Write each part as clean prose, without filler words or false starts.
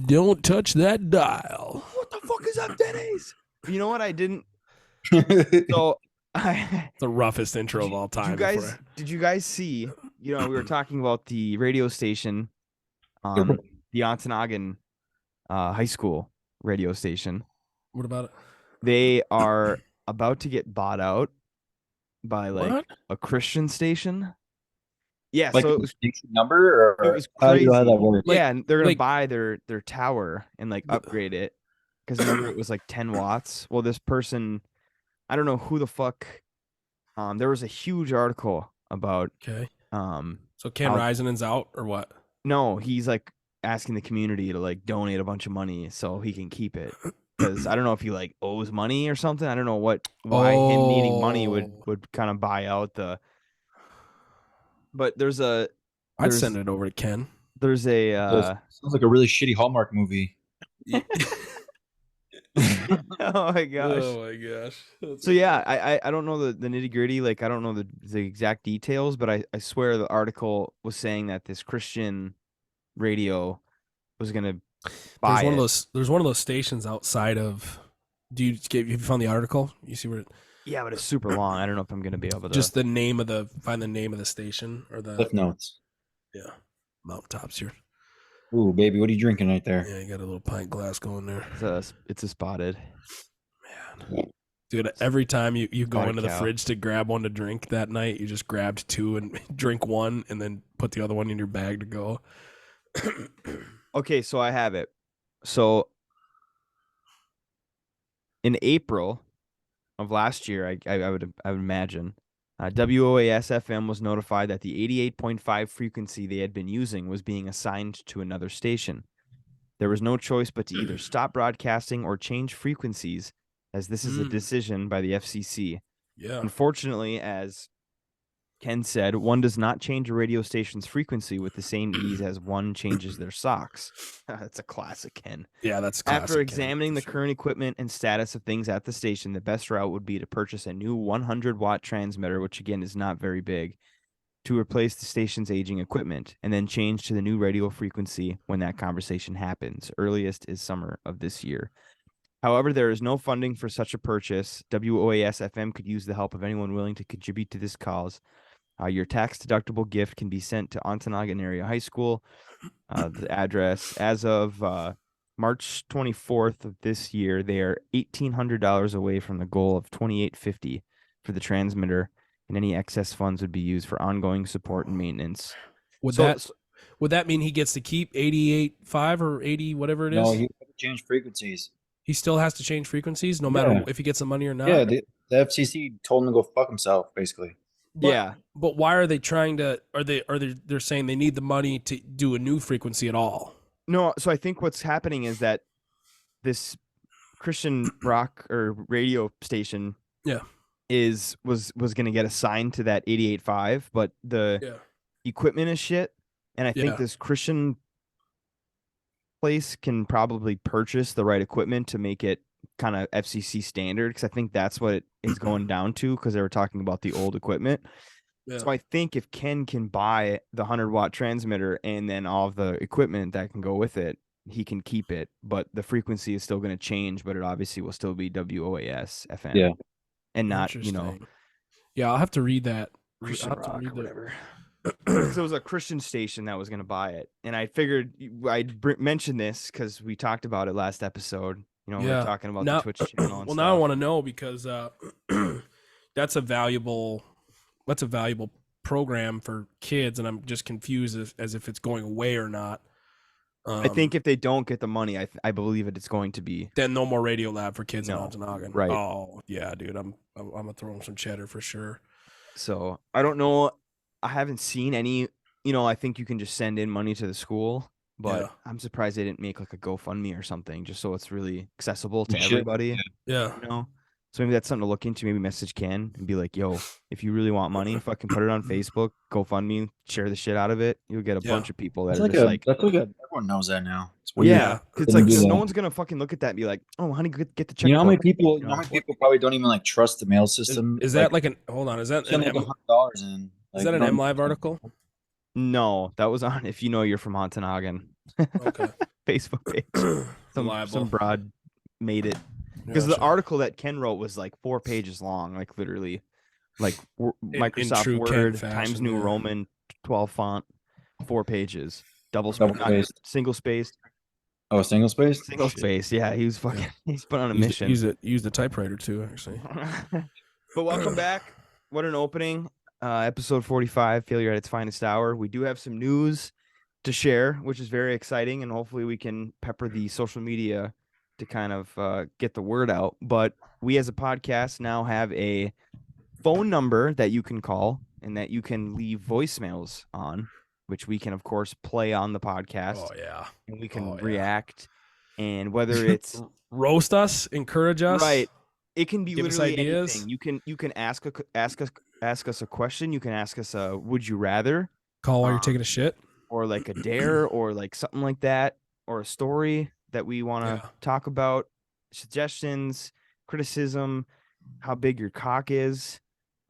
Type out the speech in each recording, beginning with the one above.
Don't touch that dial. What the fuck is up, Denny's? You know what? I didn't. So It's the roughest intro of all time. Did you guys see? We were talking about the radio station, the Ontonagon High School radio station. What about it? They are about to get bought out by a Christian station. Yeah, like so it was number, or it was crazy. how that works? Yeah, and they're gonna buy their tower and upgrade it because remember it was 10 watts. Well, this person, I don't know who the fuck. There was a huge article about. Okay. So Ken Reisenen's out or what? No, he's asking the community to donate a bunch of money so he can keep it. Because I don't know if he owes money or something. I don't know why him needing money would kind of buy out the. But I'd send it over to Ken. There's a sounds like a really shitty Hallmark movie. Oh my gosh. So yeah, I don't know the nitty gritty. I don't know the exact details, but I swear the article was saying that this Christian radio was gonna buy There's one of those stations outside of. Have you found the article? You see where? Yeah, but it's super long. I don't know if I'm gonna be able to. Just find the name of the station or the Cliff Notes. Yeah, mountaintops here. Ooh, baby, what are you drinking right there? Yeah, you got a little pint glass going there. It's a spotted. Man, dude, every time you go into the fridge to grab one to drink that night, you just grabbed two and drink one, and then put the other one in your bag to go. Okay, so I have it. So in April of last year, I would imagine, WOAS FM was notified that the 88.5 frequency they had been using was being assigned to another station. There was no choice but to either stop broadcasting or change frequencies, as this is a decision by the FCC. Yeah. Unfortunately, as Ken said, one does not change a radio station's frequency with the same ease as one changes their socks. That's a classic, Ken. Yeah, that's classic. After examining the current equipment and status of things at the station, the best route would be to purchase a new 100-watt transmitter, which again is not very big, to replace the station's aging equipment, and then change to the new radio frequency when that conversation happens. Earliest is summer of this year. However, there is no funding for such a purchase. WOAS FM could use the help of anyone willing to contribute to this cause. Your tax-deductible gift can be sent to Ontonagon Area High School. The address, as of March 24th of this year, they are $1,800 away from the goal of $2,850 for the transmitter, and any excess funds would be used for ongoing support and maintenance. Would that mean he gets to keep 88.5 or 80, whatever it is? No, he change frequencies. He still has to change frequencies, no matter if he gets the money or not. Yeah, the FCC told him to go fuck himself, basically. But why are they trying to? They're saying they need the money to do a new frequency at all? No, so I think what's happening is that this Christian rock or radio station, was going to get assigned to that 88.5, but the equipment is shit, and I think this Christian place can probably purchase the right equipment to make it kind of FCC standard, because I think that's what it is going down to, because they were talking about the old equipment. So I think if Ken can buy the 100-watt transmitter and then all of the equipment that can go with it, he can keep it, but the frequency is still going to change, but it obviously will still be WOAS FM and not, Yeah, I'll have to read that. Christian rock or whatever. Because it was a Christian station that was going to buy it, and I figured I'd mention this because we talked about it last episode. We were talking about the Twitch channel. And now I want to know, because that's a valuable program for kids, and I'm just confused as if it's going away or not. I think if they don't get the money, I believe it's going to be. Then no more Radio Lab for kids in Ontonagon. Right. Oh yeah, dude, I'm gonna throw them some cheddar for sure. So I don't know. I haven't seen any. I think you can just send in money to the school. But I'm surprised they didn't make a GoFundMe or something, just so it's really accessible to everybody. Yeah. So maybe that's something to look into. Maybe message Ken and be like, yo, if you really want money, fucking put it on Facebook, GoFundMe, share the shit out of it. You'll get a bunch of people that are just everyone knows that now. It's no one's gonna fucking look at that and be like, oh, honey, get the check. How many people probably don't even trust the mail system? Is that hold on, is that an $100 in? Is that an MLive article? No, that was on If You Know You're from Montonagan. Okay. Facebook page. Some broad made it. Because the article that Ken wrote was like 4 pages long, like literally. Like Microsoft true Ken Word, fashion, Times New yeah. Roman, 12 font, 4 pages. Double spaced. Single spaced. Oh, single spaced? Single space. Yeah, he was fucking he's put on a mission. Use the typewriter too, actually. But welcome back. What an opening. Episode 45, Failure at its Finest Hour. We do have some news to share, which is very exciting, and hopefully we can pepper the social media to kind of get the word out. But we as a podcast now have a phone number that you can call and that you can leave voicemails on, which we can of course play on the podcast. Oh yeah. And we can react. And whether it's roast us, encourage us, right, it can be give literally us ideas. anything. You can ask us a question. You can ask us a would you rather, call while you're taking a shit, or like a dare, or like something like that, or a story that we want to talk about, suggestions, criticism, how big your cock is.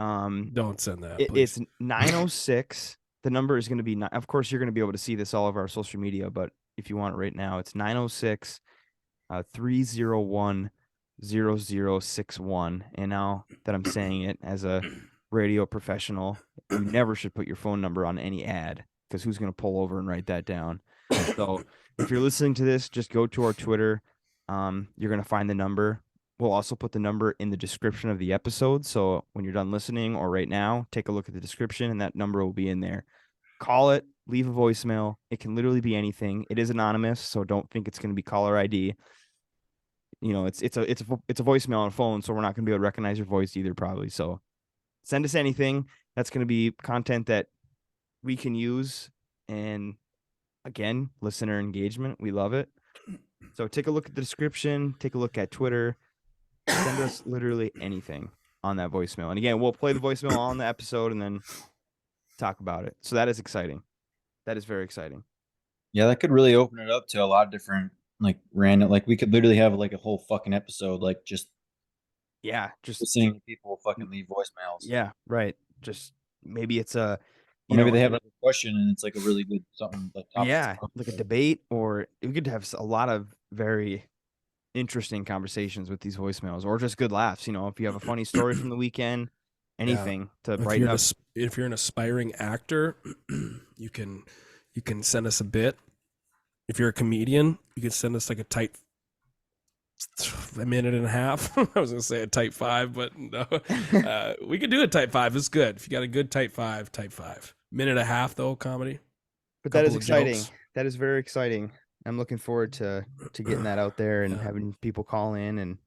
Don't send that. It's 906. The number is going to be, of course, you're going to be able to see this all over our social media, but if you want it right now, it's 906 301 0061. And now that I'm saying it as a radio professional, you never should put your phone number on any ad, because who's going to pull over and write that down? So if you're listening to this, just go to our Twitter. You're going to find the number. We'll also put the number in the description of the episode. So when you're done listening or right now, take a look at the description and that number will be in there. Call it, leave a voicemail. It can literally be anything. It is anonymous, so don't think it's going to be caller ID. You know, it's a voicemail on a phone, so we're not going to be able to recognize your voice either, probably. So send us anything. That's going to be content that we can use. And again, listener engagement. We love it. So take a look at the description. Take a look at Twitter. Send us literally anything on that voicemail. And again, we'll play the voicemail on the episode and then talk about it. So that is exciting. That is very exciting. Yeah, that could really open it up to a lot of different, like, random, like, we could literally have like a whole fucking episode, like, just listening to people fucking leave voicemails. Yeah, right. Just maybe it's a, or maybe they have like a question and it's like a really good something like topic. Yeah, like a debate, or we could have a lot of very interesting conversations with these voicemails, or just good laughs. You know, if you have a funny story from the weekend, anything to brighten up. If you're an aspiring actor, you can send us a bit. If you're a comedian, you can send us like a tight 1.5 minutes. I was gonna say a tight 5, but no. We could do a tight 5. It's good. If you got a good tight 5, 1.5 minutes though, comedy. But that is exciting. That is very exciting. I'm looking forward to getting that out there and having people call in and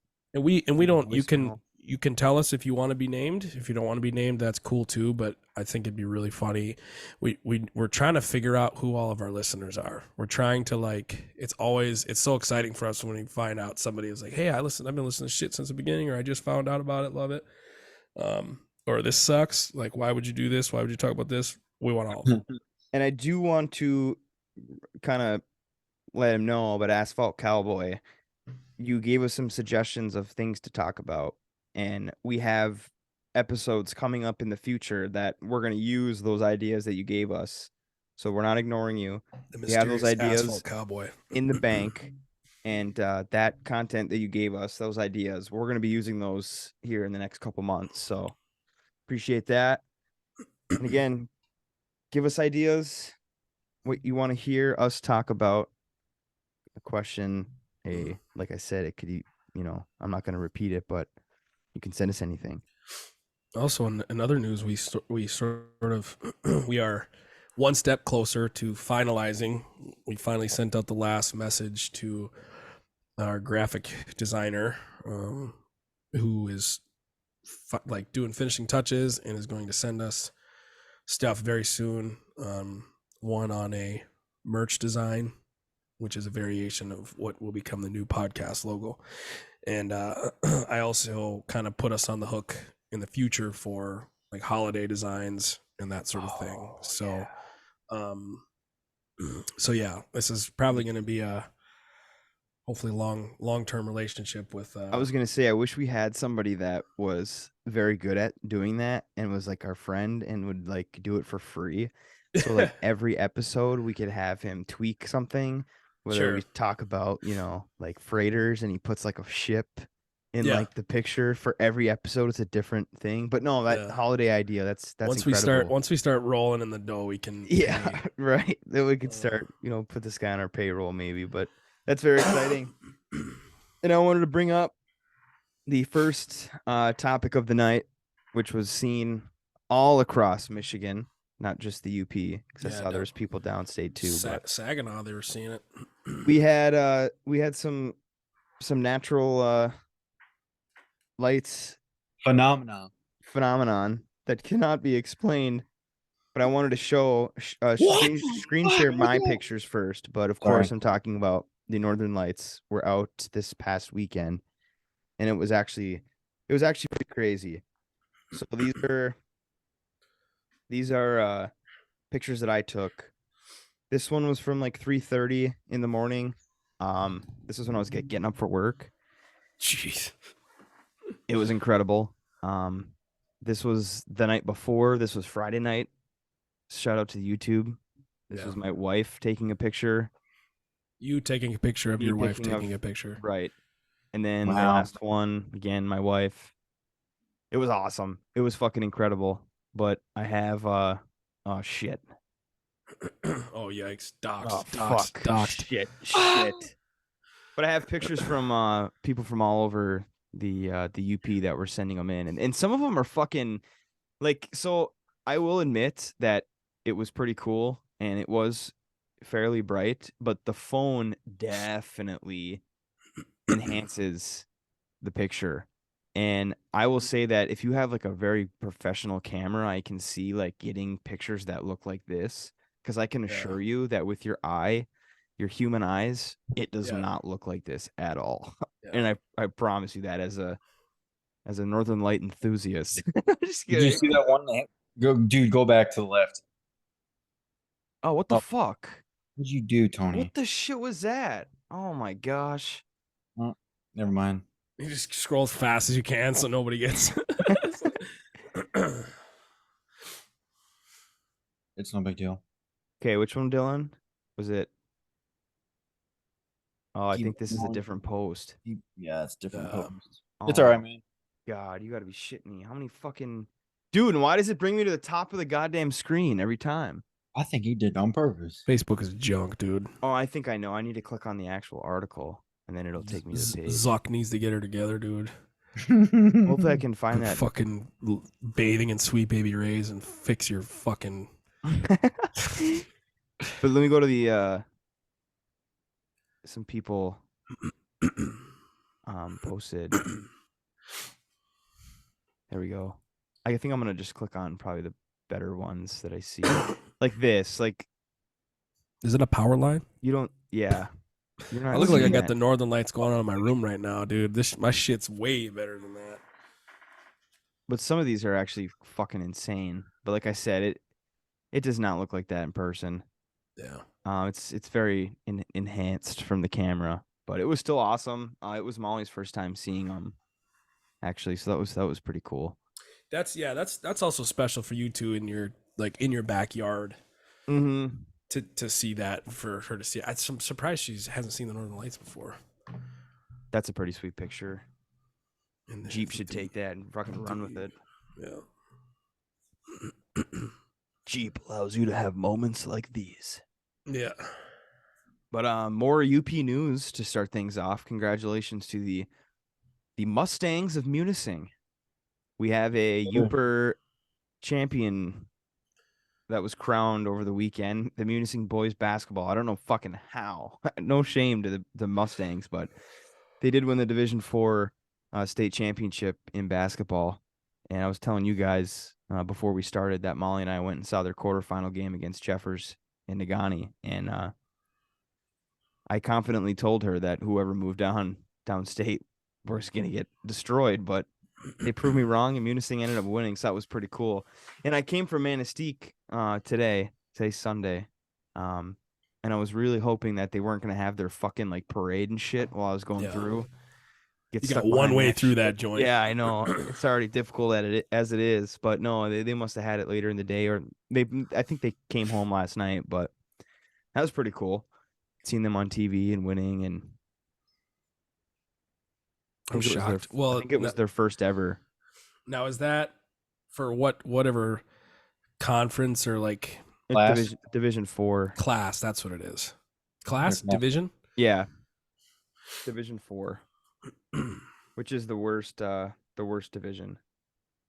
we don't. You can tell us if you want to be named. If you don't want to be named, that's cool too. But I think it'd be really funny. We're trying to figure out who all of our listeners are. We're trying to, like, it's so exciting for us when we find out somebody is like, hey, I've been listening to shit since the beginning, or I just found out about it, love it. Or this sucks. Like, why would you do this? Why would you talk about this? We want all of them. And I do want to kind of let him know, but Asphalt Cowboy, you gave us some suggestions of things to talk about, and we have episodes coming up in the future that we're going to use those ideas that you gave us. So we're not ignoring you. We have those ideas in the bank, and that content that you gave us, those ideas, we're going to be using those here in the next couple months. So appreciate that. And again, give us ideas, what you want to hear us talk about. A question, like I said, it could, I'm not going to repeat it, but you can send us anything. Also, in other news, we are one step closer to finalizing. We finally sent out the last message to our graphic designer, who is doing finishing touches and is going to send us stuff very soon. One on a merch design, which is a variation of what will become the new podcast logo. And I also kind of put us on the hook in the future for like holiday designs and that sort of thing. So, yeah, this is probably going to be a hopefully long-term relationship with. I was going to say, I wish we had somebody that was very good at doing that and was like our friend and would like do it for free. So like every episode we could have him tweak something, whether we Sure. talk about, like freighters, and he puts like a ship in Yeah. like the picture for every episode. It's a different thing. But no, that Yeah. holiday idea, that's Once incredible. we start rolling in the dough, we can Yeah, pay. right. Then we could Uh, start, put this guy on our payroll maybe, but that's very exciting. And I wanted to bring up the first topic of the night, which was seen all across Michigan, not just the UP, because I Yeah, saw no. there's people downstate too. But Saginaw, they were seeing it. we had some natural lights phenomenon that cannot be explained. But I wanted to show What screen the fuck share was my that? pictures first. But of Sorry. course, I'm talking about the Northern Lights. Were out this past weekend, and it was actually pretty crazy. So these are pictures that I took. This one was from like 3:30 in the morning. This is when I was getting up for work. Jeez. It was incredible. This was the night before. This was Friday night. Shout out to YouTube. This was my wife taking a picture. You taking a picture of Me your wife picking taking of- a picture. Right. And then the Wow. last one, again, my wife. It was awesome. It was fucking incredible. But I have oh shit. Oh yikes! Oh Doxed. fuck. Doxed. Shit. But I have pictures from people from all over the UP that were sending them in, and some of them are fucking like. So I will admit that it was pretty cool and it was fairly bright, but the phone definitely enhances the picture. And I will say that if you have like a very professional camera, I can see like getting pictures that look like this, because I can assure you that with your eye, your human eyes, it does not look like this at all. Yeah. And I promise you that as a Northern Light enthusiast. Just Did you kidding. see that one? Go back to the left. Oh, what the Oh. fuck? What'd you do, Tony? What the shit was that? Oh my gosh. Oh, never mind. You just scroll as fast as you can so nobody gets. It's no big deal. Okay, which one, Dylan? Was it? Oh, I Keep think this is a going. different post. Yeah, it's different. Oh It's all right, man. God, you gotta be shitting me. How many fucking dude, and why does it bring me to the top of the goddamn screen every time? I think he did it on purpose. Facebook is junk, dude. Oh, I think I know. I need to click on the actual article and then it'll take me to the page. Zuck needs to get her together, dude. Hopefully I can find that. Fucking bathing in Sweet Baby Rays and fix your fucking. But let me go to the some people posted. There we go. I think I'm gonna just click on probably the better ones that I see. Like this. Like, is it a power line? you don't. Yeah. You're not I look like I seeing got that. the Northern Lights going on in my room right now, dude. My shit's way better than that. But some of these are actually fucking insane. But like I said, it does not look like that in person. Yeah. It's very enhanced from the camera, but it was still awesome. It was Molly's first time seeing them, actually, so that was pretty cool. That's also special for you two in your backyard. Mm-hmm. To see that, for her to see. I'm surprised she hasn't seen the Northern Lights before. That's a pretty sweet picture. And Jeep should take that and fucking run with it. Yeah. Jeep allows you to have moments like these. Yeah. But more UP news to start things off. Congratulations to the Mustangs of Munising. We have a Uper champion that was crowned over the weekend. The Munising boys basketball. I don't know fucking how. No shame to the Mustangs, but they did win the Division IV state championship in basketball. And I was telling you guys before we started that Molly and I went and saw their quarterfinal game against Jeffers in Nagani. And I confidently told her that whoever moved downstate was going to get destroyed. But they proved me wrong, and Munising ended up winning, so that was pretty cool. And I came from Manistee today's Sunday, and I was really hoping that they weren't going to have their fucking like parade and shit while I was going through. get You stuck got one behind way that through shit. that joint. Yeah, I know. It's already difficult as it is, but no, they must have had it later in the day, or I think they came home last night, but that was pretty cool. Seeing them on TV and winning, and I'm shocked. Well, I think it was their first ever. now is that for whatever conference or like Class? Division 4. class? That's what it is. Class Yeah. division. Yeah. Division 4, which is the worst division.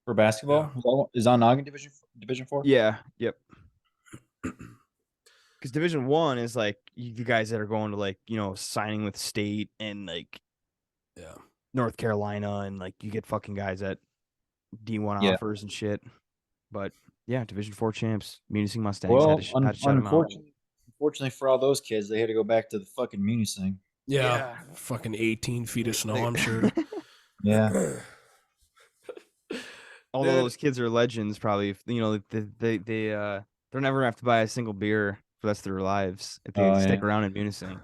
For basketball? Is Onondaga Division 4? Yeah, yep. Because Division 1 is like you guys that are going to like, signing with state and like Yeah. North Carolina, and like you get fucking guys at D1 Yeah. offers and shit. But yeah, Division 4 champs, Munising Mustangs Well, had to shut them out. unfortunately for all those kids, they had to go back to the fucking Munising. Yeah. Fucking 18 feet of snow, I'm sure. Yeah. Although those kids are legends, probably, they're never gonna have to buy a single beer for the rest of their lives if they stick around in Munising.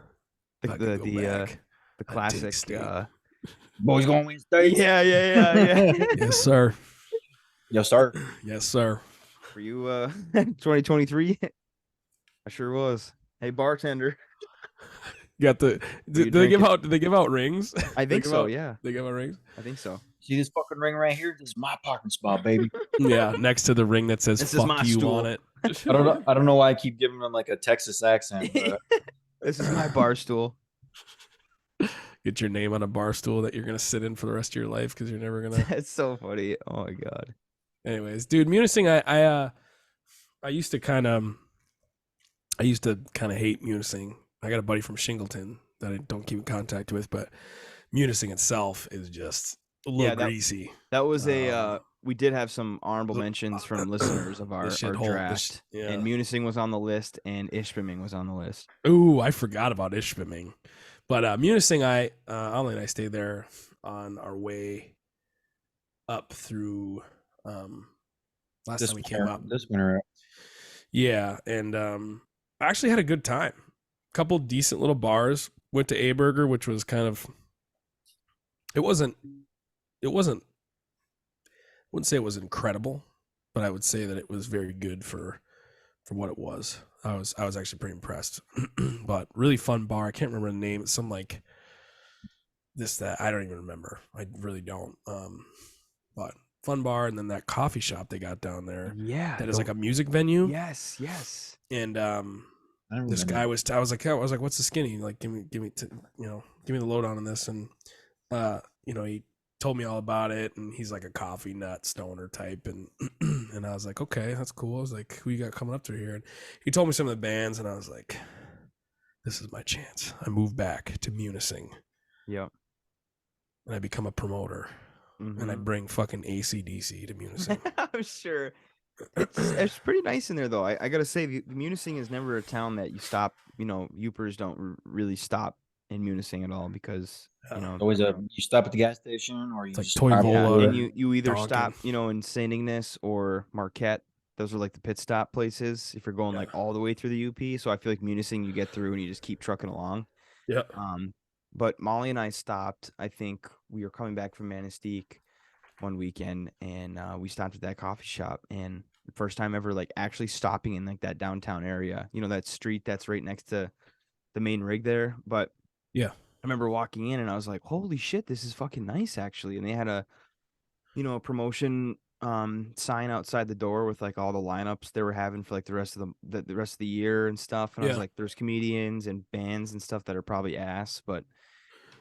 The classic. Boys going win states. Yeah. Yes, sir. Yes, sir. Yes, sir. For you, 2023, I sure was. Hey, bartender. You got the. Did they give out rings? I think so. Yeah, they give out rings. I think so. See this fucking ring right here? This is my parking spot, baby. Yeah, next to the ring that says This is "fuck my you" stool. on it. I don't know why I keep giving them like a Texas accent. But This is my bar stool. Get your name on a bar stool that you're gonna sit in for the rest of your life because you're never gonna. It's so funny. Oh my god. Anyways, dude, Munising, I used to kind of hate Munising. I got a buddy from Shingleton that I don't keep in contact with, but Munising itself is just a little greasy. That was we did have some honorable mentions from listeners of our draft. And Munising was on the list, and Ishpeming was on the list. Ooh, I forgot about Ishpeming. But Munising, Ollie and I stayed there on our way up through last time we came up. This winter. Yeah, and I actually had a good time. Couple decent little bars. Went to A-Burger, which was kind of it wasn't I wouldn't say it was incredible, but I would say that it was very good for what it was. I was actually pretty impressed. But really fun bar. I can't remember the name. It's some like that. I don't even remember. I really don't. But fun bar, and then that coffee shop they got down there. Yeah. That is like a music venue. Yes. And this guy was I was like, what's the skinny? Like give me the lowdown on this. And he told me all about it, and he's like a coffee nut stoner type, and and I was like, okay, that's cool. I was like, who you got coming up through here? And he told me some of the bands, and I was like, this is my chance. I move back to Munising. Yep. And I become a promoter. Mm-hmm. And I bring fucking AC/DC to Munising. I'm sure. It's pretty nice in there, though. I gotta say, the Munising is never a town that you stop. Youpers don't really stop in Munising at all, because always you stop at the gas station, or you like just Toivola, and you either Donkin. stop in St. Ignace or Marquette. Those are like the pit stop places if you're going like all the way through the UP. So I feel like Munising, you get through and you just keep trucking along. Yeah. But Molly and I stopped. I think we were coming back from Manistee one weekend, and we stopped at that coffee shop, and the first time ever like actually stopping in like that downtown area, that street that's right next to the main rig there. But yeah, I remember walking in and I was like, holy shit, this is fucking nice, actually. And they had a promotion sign outside the door with like all the lineups they were having for like the rest of the year and stuff. And I was like, there's comedians and bands and stuff that are probably ass, but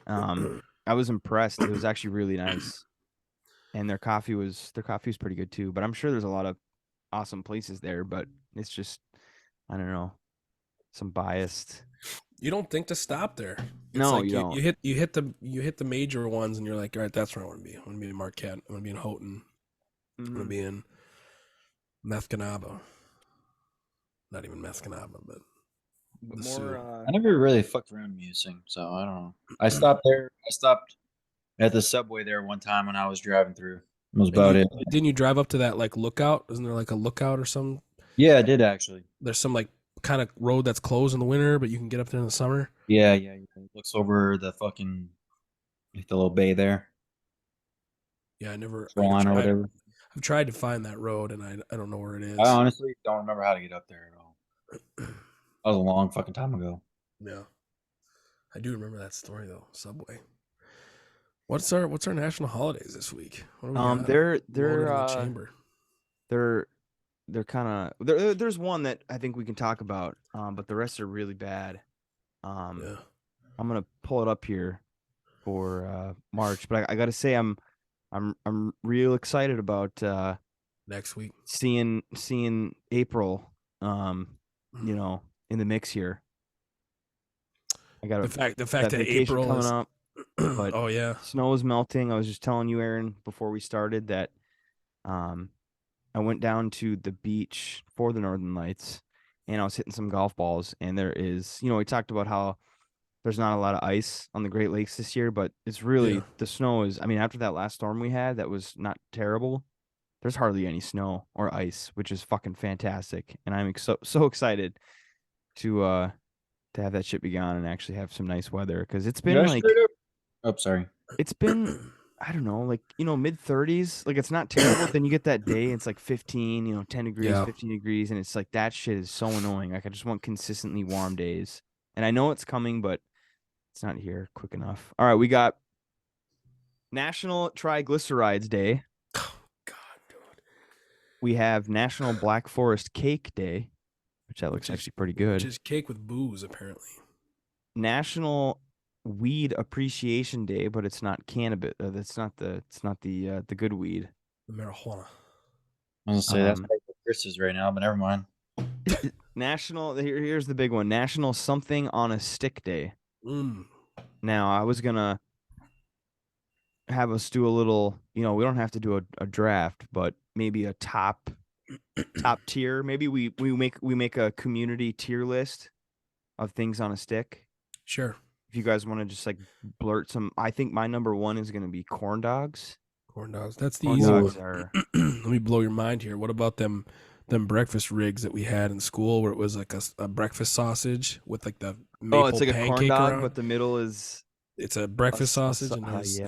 I was impressed. It was actually really nice. And their coffee was pretty good too. But I'm sure there's a lot of awesome places there, but it's just, I don't know, some biased. You don't think to stop there. It's no, like you don't. You hit the major ones, and you're like, all right, that's where I want to be. I want to be in Marquette. I want to be in Houghton. I want to be in Methcanaba. Not even Methcanaba, but more. I never really fucked around Munising, so I don't know. I stopped there. I stopped at the subway there one time when I was driving through. That was about it. Didn't you drive up to that like lookout? Isn't there like a lookout or something? Yeah, I did actually. There's some like kind of road that's closed in the winter, but you can get up there in the summer. Yeah. It looks over the fucking Like the little bay there, Yeah, I never. shoreline or whatever. I've tried to find that road, and I don't know where it is. I honestly don't remember how to get up there at all. That was a long fucking time ago. Yeah, I do remember that story though. Subway. What's our national holidays this week? What do we got? They're Rolling into the chamber. they're kind of there's one that I think we can talk about, but the rest are really bad. Yeah. I'm gonna pull it up here for March, but I gotta say I'm real excited about Next week. seeing April, you know, in the mix here. I got the fact that vacation April coming is up, but oh yeah, snow is melting. I was just telling you, Aaron, before we started that I went down to the beach for the Northern Lights, and I was hitting some golf balls, and there is, we talked about how there's not a lot of ice on the Great Lakes this year, but it's really the snow is. I mean, after that last storm we had, that was not terrible. There's hardly any snow or ice, which is fucking fantastic, and I'm so excited to have that shit be gone and actually have some nice weather, because it's been sorry. it's been I don't know, like, mid 30s. Like, it's not terrible. Then you get that day, it's like 15, 10 degrees, 15 degrees, and it's like that shit is so annoying. Like, I just want consistently warm days, and I know it's coming, but it's not here quick enough. All right, we got National Triglycerides Day. Oh God, dude. We have National Black Forest Cake Day, which looks actually pretty good. Which is cake with booze, apparently. National Weed Appreciation Day, but it's not cannabis. It's not the good weed. The marijuana. I was gonna say that's what Chris is right now, but never mind. Here's the big one. National Something on a Stick Day. Now, I was gonna have us do a little, we don't have to do a draft, but maybe a top tier. Maybe we make a community tier list of things on a stick. Sure. If you guys want to just like blurt some, I think my number one is gonna be corn dogs. Corn dogs. That's the easy one. Let me blow your mind here. What about them breakfast rigs that we had in school, where it was like a breakfast sausage with like the maple it's like a corn dog, around. but the middle is it's a breakfast sausage, and there's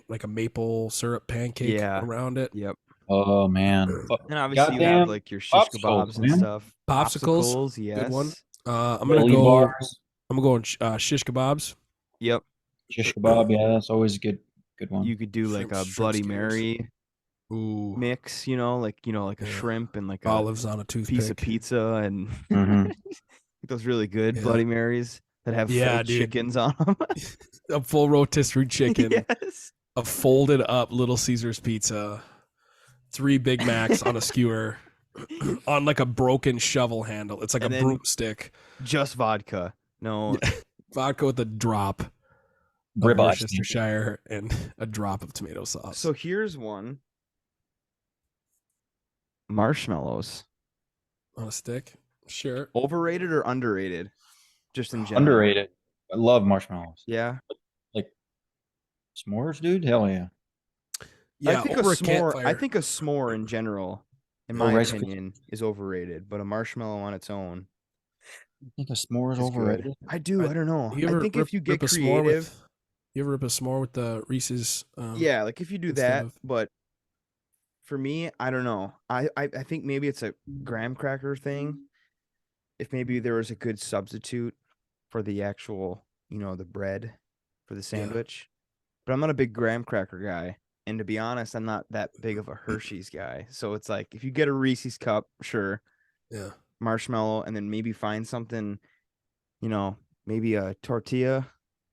like a maple syrup pancake around it. Yep. Oh man. And obviously you have like your shish kebabs and stuff. Popsicles, yes. Good one. I'm gonna go shish kebabs. Yep. Shish kebab, yeah, that's always a good one. You could do like a Bloody Mary mix, like a shrimp and like olives on a toothpick, piece of pizza, and those really good Bloody Marys that have full chickens on them. A full rotisserie chicken. Yes. A folded up Little Caesars pizza. 3 Big Macs on a skewer. On like a broken shovel handle. It's like a broomstick. Just vodka. No. Vodka with a drop of Worcestershire and a drop of tomato sauce. So here's one. Marshmallows. On a stick? Sure. Overrated or underrated? Just in general. Underrated. I love marshmallows. Yeah. Like s'mores, dude? Hell yeah. Yeah, I think a s'more in general, in my opinion, is overrated, but a marshmallow on its own. I think a s'more is overrated. Good. I don't know. I think if you get creative. You ever rip a s'more with the Reese's? Yeah, like if you do that, but for me, I don't know. I think maybe it's a graham cracker thing. If maybe there was a good substitute for the actual, the bread for the sandwich. But I'm not a big graham cracker guy. And to be honest, I'm not that big of a Hershey's guy. So it's like, if you get a Reese's cup, sure. Yeah. Marshmallow, and then maybe find something, maybe a tortilla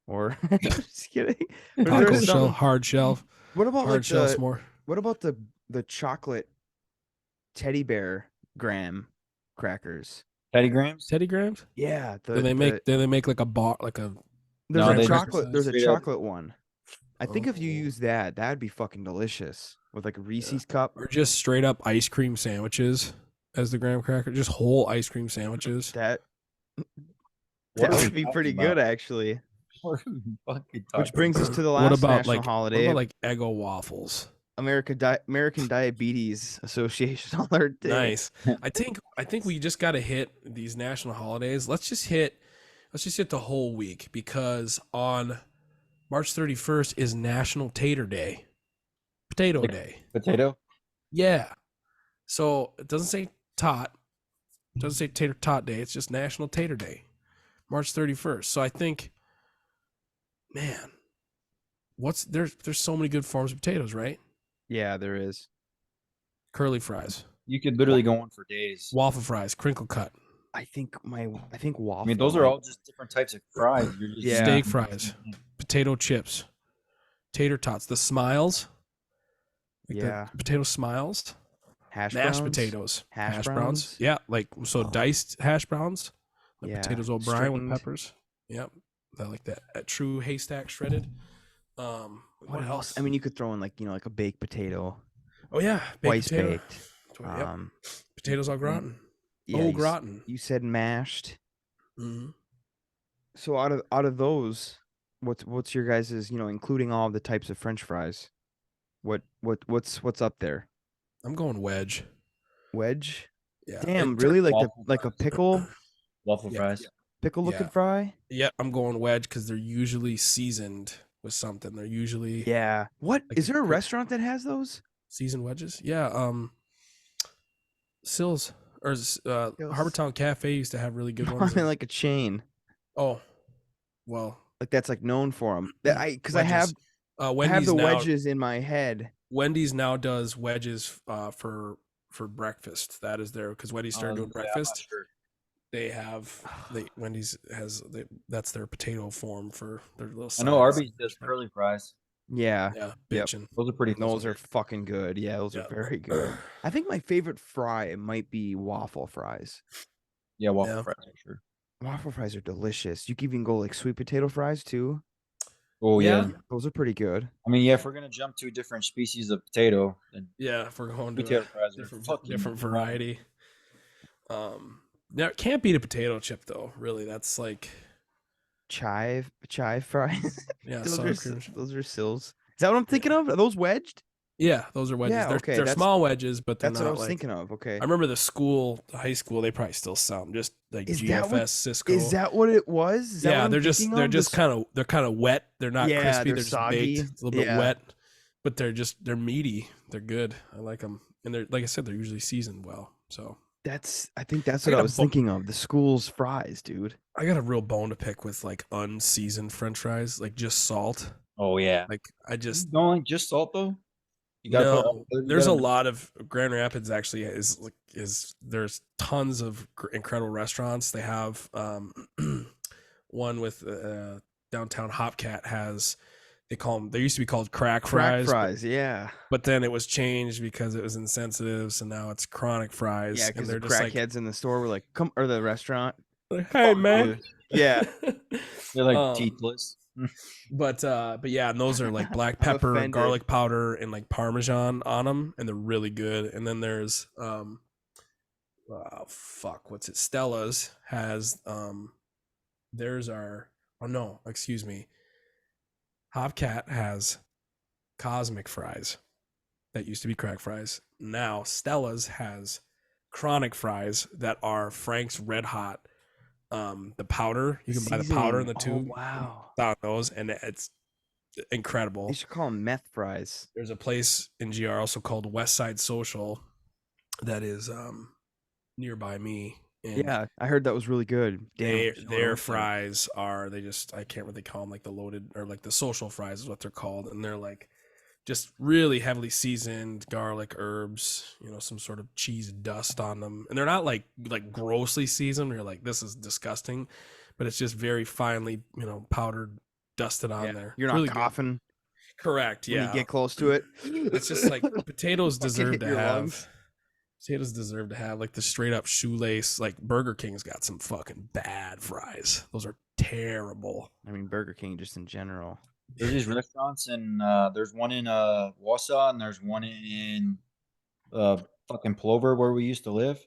or just kidding. Taco shell, hard shell. What about hard shell s'more? What about the chocolate teddy bear graham crackers? Teddy Grahams? Teddy Grahams? Yeah. Do they make like a bar, like a? There's a chocolate one. I think if you use that'd be fucking delicious with like a Reese's cup. Or just straight up ice cream sandwiches as the graham cracker. Just whole ice cream sandwiches. That would be pretty good, actually. Which brings us to the last national holiday. What about like Eggo waffles? American Diabetes Association alert day. Nice. I think we just got to hit these national holidays. Let's just hit the whole week, because on March 31st is National Tater Day. Potato Like Day. potato. Yeah. So it doesn't say tot. It doesn't say tater tot day. It's just National Tater Day. March 31st. So I think, man, there's so many good forms of potatoes, right? Yeah, there is. Curly fries, You could literally go on for days. waffle fries, crinkle cut, I think waffle. I mean, those are all just different types of fries. You're just Yeah. steak fries, potato chips, tater tots, the smiles, like Yeah. the potato smiles, Hash mashed browns, potatoes, hash browns. browns. Yeah, like so diced hash browns, like Yeah, potatoes O'Brien with stringed. peppers. Yep, I like that. A true haystack shredded. What else? I mean, you could throw in like a baked potato, Oh yeah, twice potato. baked. Yep. Potatoes au gratin. Yeah, Au gratin. you said mashed. Mm-hmm. So out of those, what's your guys's, including all of the types of French fries? What's up there? I'm going wedge. Wedge? Yeah. Damn, really? Like waffle a fries. pickle Waffle Yeah. fries. pickle looking Yeah. fry? Yeah, I'm going wedge because they're usually seasoned with something. They're usually Yeah. What like is there a cr- restaurant that has those? seasoned wedges. Yeah. Sills or Sills. Harbortown Cafe used to have really good I ones. mean, like a chain. Oh, well, Like that's like known for them. Because I have Wendy's the now, wedges in my head. Wendy's now does wedges for breakfast. That is there because Wendy's started doing breakfast. They have Wendy's has that's their potato form for their little. I know Arby's does curly fries. Yeah. Yeah, Yep. bitchin'. Those are pretty. Those are fucking good. Yeah, those are very good. I think my favorite fry might be waffle fries. Yeah, waffle Yeah. fries for sure. Waffle fries are delicious. You can even go like sweet potato fries too. Oh yeah. Those are pretty good. I mean, yeah, if we're gonna jump to a different species of potato, then Yeah, if we're going to potato a fries are different variety. Now it can't beat a potato chip though. Really, that's like Chive fries. yeah, those sour are cream. those are sills. Is that what I'm thinking of? Are those wedged? Yeah, those are wedges. Yeah, okay, They're that's- small wedges, but they're That's not what I was like. thinking of. Okay. I remember the high school, they probably still sell them, just like Is GFS, that what- Cisco. Is that what it was? Is that Yeah, what I'm they're thinking they're of? just kind of wet. They're not Yeah, crispy. they're They're just soggy. baked, a little bit Yeah. wet, but they're meaty. They're good. I like them, and they're like I said, they're usually seasoned well. So I think that's I what I got a was bo- thinking of. The school's fries, dude. I got a real bone to pick with like unseasoned French fries, like just salt. Oh yeah. Like I just Don't like just salt though. You gotta put. no. There's a lot of Grand Rapids actually is there's tons of incredible restaurants. They have one with downtown Hopcat has they used to be called crack fries. Yeah. But then it was changed because it was insensitive, so now it's chronic fries. Yeah, because and the they're just crackheads in the store were like, "Come," or the restaurant. like, hey man. dude. Yeah. They're like teethless. But yeah, and those are like black I'm pepper, offended. garlic powder, and like Parmesan on them, and they're really good. And then there's what's it? Stella's has Hopcat has cosmic fries that used to be crack fries. Now Stella's has chronic fries that are Frank's Red Hot. The powder, you can buy the powder in the tube. Oh, wow. On those, and it's incredible. They should call them meth fries. There's a place in GR also called West Side Social that is nearby me. And Yeah, I heard that was really good. their fries are I can't really call them like the loaded or like the social fries is what they're called, and they're like just really heavily seasoned garlic, herbs, some sort of cheese dust on them, and they're not like grossly seasoned. You're like, this is disgusting, but it's just very finely powdered, dusted on there. You're not really coughing. Good. Correct. When Yeah. you get close to it. It's just like potatoes deserve hit to your have. lungs. Potatoes deserve to have like the straight up shoelace. Like Burger King's got some fucking bad fries. Those are terrible. I mean, Burger King just in general. There's these restaurants, and there's one in Wausau, and there's one in fucking Plover where we used to live.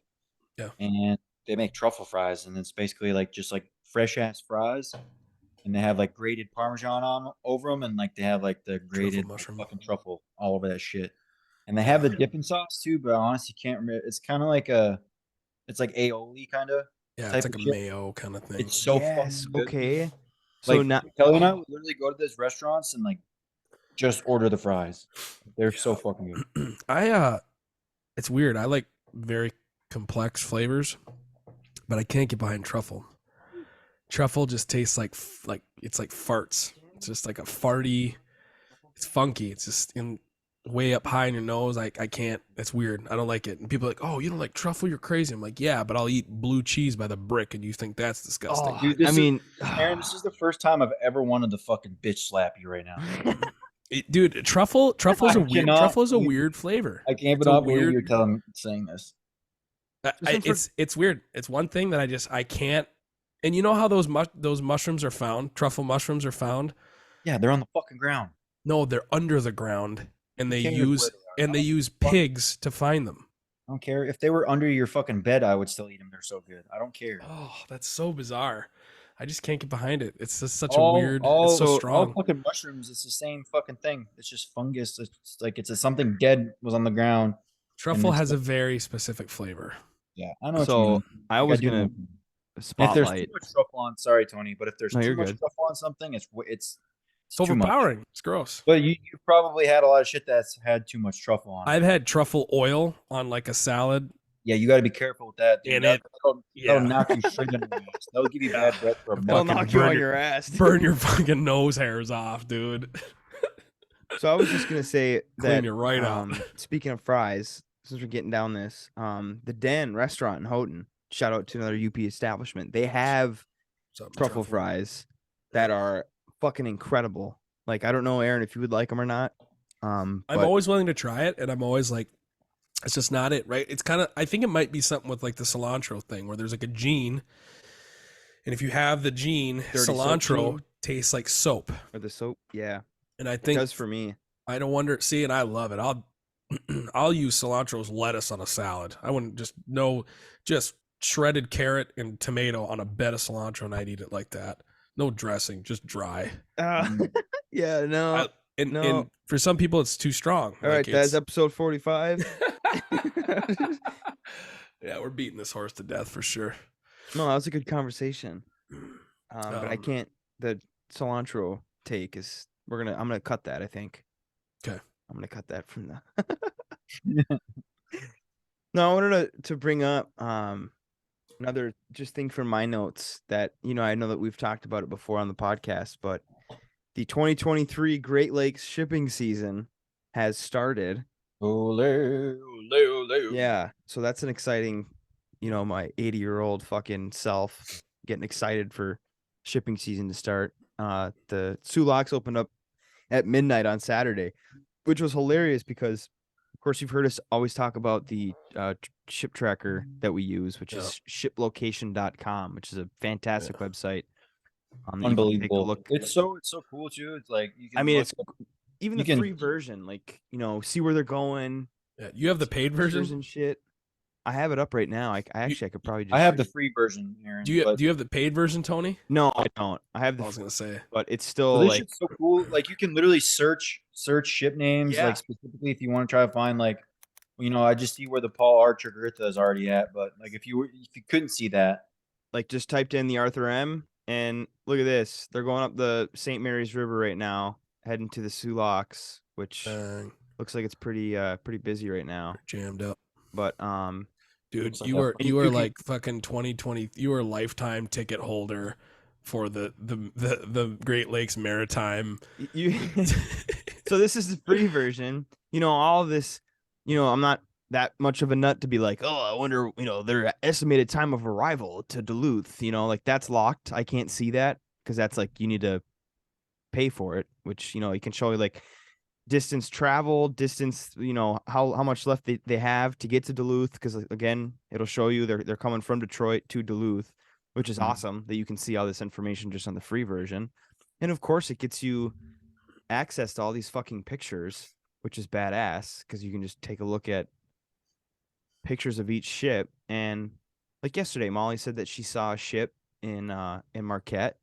Yeah. And they make truffle fries, and it's basically like just like fresh ass fries, and they have like grated Parmesan on over them, and like they have like the grated mushroom. fucking truffle all over that shit. And they have the dipping sauce too, but I honestly can't remember. It's kind of like it's like aioli kind of. Yeah, it's like a mayo kind of thing. It's so Yes, fucking good. okay. So like now, Kelly and I would literally go to these restaurants and like just order the fries. They're so fucking good. It's weird. I like very complex flavors, but I can't get behind truffle. Truffle just tastes like it's like farts. It's just like a farty. It's funky. It's just in way up high in your nose. I can't. It's weird. I don't like it. And people are like, "Oh, you don't like truffle? You're crazy." I'm like, "Yeah, but I'll eat blue cheese by the brick, and you think that's disgusting." oh, Dude, I mean, Aaron, this is the first time I've ever wanted to fucking bitch slap you right now. Dude, truffle's I a weird. cannot Truffle is a believe- weird flavor. I can't It's a not believe weird- you're saying this. It's weird. It's one thing that I can't. And you know how those mushrooms are found? Truffle mushrooms are found. Yeah, they're on the fucking ground. No, they're under the ground, and they Who cares use where they are? and they use pigs to find them. I don't care. If they were under your fucking bed, I would still eat them. They're so good. I don't care. Oh, that's so bizarre. I just can't get behind it. It's just such a All, weird. all, It's so all strong. fucking mushrooms. It's the same fucking thing. It's just fungus. It's like something dead was on the ground. Truffle it's has a like- very specific flavor. Yeah, I know. So, what you mean. I Like, was do know gonna what you mean. If there's spotlight. too much truffle on, sorry, Tony, but if there's No, too you're much good. truffle on something, it's It's too much. overpowering. It's gross. But you've probably had a lot of shit that's had too much truffle on it. I've had truffle oil on like a salad. Yeah, you got to be careful with that. Dude. And That'll yeah. knock you straight in the ass. That'll give you bad breath for a It'll month. knock you burn on your- your ass. Burn your fucking nose hairs off, dude. So I was just gonna say Clean that you right out. speaking of fries, since we're getting down this, the Den restaurant in Houghton, shout out to another UP establishment. They have Something truffle fries that are fucking incredible. Like, I don't know, Aaron, if you would like them or not. I'm but always willing to try it, and I'm always like, it's just not it, right? It's kind of, I think it might be something with like the cilantro thing where there's like a gene, and if you have the gene, Dirty soap cilantro gene? tastes like soap. or the soap, yeah, And I it think does for me. I don't wonder. See, and I love it. I'll use cilantro's lettuce on a salad. I wouldn't just shredded carrot and tomato on a bed of cilantro, and I'd eat it like that. No dressing, just dry. Yeah, no. And No. for some people, it's too strong. All right, that's it's- episode 45. Yeah, we're beating this horse to death for sure. No, that was a good conversation. But I can't. The cilantro take is. I'm gonna cut that. I think. 'Kay. I'm gonna cut that from the. No, I wanted to bring up another just thing from my notes that I know that we've talked about it before on the podcast, but the 2023 Great Lakes shipping season has started. Ole, ole, ole. Yeah, so that's an exciting, my 80-year-old fucking self getting excited for shipping season to start. The Soo Locks opened up at midnight on Saturday, which was hilarious because, of course, you've heard us always talk about the ship tracker that we use, which is shiplocation.com, which is a fantastic website. That you can take a Unbelievable. look. It's so cool too. It's like you can I mean, look it's up- even you the can- free version, like, see where they're going. Yeah, you have the paid pictures version. and shit. I have it up right now. I could probably just. I have the free version, Aaron. Do you but- have the paid version, Tony? No, I don't. I have I the, was gonna say. but it's So still this like. shit's so cool. Like you can literally search ship names, Yeah. like specifically if you want to try to find like, I just see where the Paul Archer Gertha is already at. But like if you couldn't see that, Like just typed in the Arthur M, and look at this. They're going up the St. Mary's River right now, heading to the Soo Locks, which looks like it's pretty busy right now. Jammed up, But dude. Looks like You a- were you can- like fucking 2020. You were a lifetime ticket holder for the Great Lakes Maritime. you. So this is the free version. All of this. I'm not that much of a nut to be like, oh, I wonder, their estimated time of arrival to Duluth. Like that's locked. I can't see that because that's like you need to pay for it, which you can show you like distance traveled, distance, how much left they have to get to Duluth, because again, it'll show you they're coming from Detroit to Duluth, which is awesome that you can see all this information just on the free version. And of course, it gets you access to all these fucking pictures, which is badass because you can just take a look at pictures of each ship. And like yesterday, Molly said that she saw a ship in Marquette.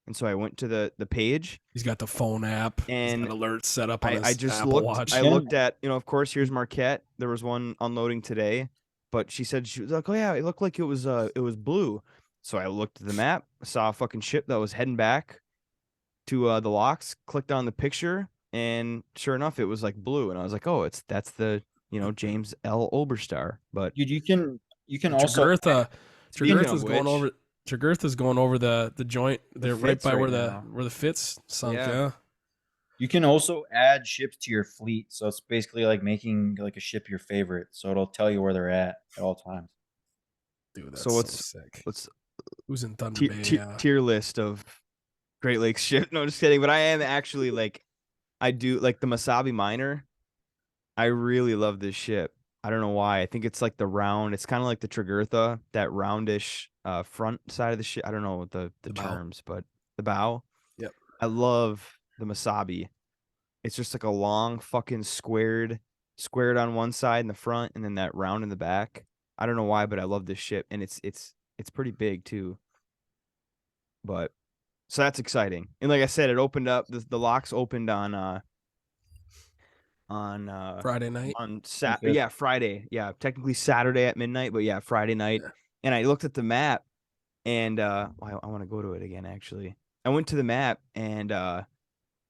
And so I went to the page. He's got the phone app And He's got alerts set up on his I just Apple looked. Watch. I looked at, of course, here's Marquette. There was one unloading today, but she said she was like, oh yeah, it looked like it was blue. So I looked at the map, saw a fucking ship that was heading back, to the locks, clicked on the picture, and sure enough, it was like blue, and I was like, oh, that's the James L. Oberstar. But Dude, you can also Speaking of Jugurtha's going which, over. Jugurtha's going over the joint. They're right fits by right where now. the fits sunk. Yeah. Yeah. you can also add ships to your fleet. So it's basically like making like a ship your favorite. So it'll tell you where they're at all times. Dude, that's So so let's sick. let's Who's in Thunder tier, Bay? tier, Yeah. tier list of Great Lakes ship. No, just kidding. But I am actually like, I do like the Masabi Miner. I really love this ship. I don't know why. I think it's like the round. It's kind of like the Tregurtha, that roundish front side of the ship. I don't know the bow. terms, but the bow. Yep. I love the Masabi. It's just like a long fucking squared on one side in the front, and then that round in the back. I don't know why, but I love this ship, and it's pretty big too. But so that's exciting. And like I said, it opened up. The locks opened on Friday night. on Okay. yeah, Friday. Yeah, technically Saturday at midnight, but yeah, Friday night. Yeah. And I looked at the map, and I want to go to it again. Actually, I went to the map, and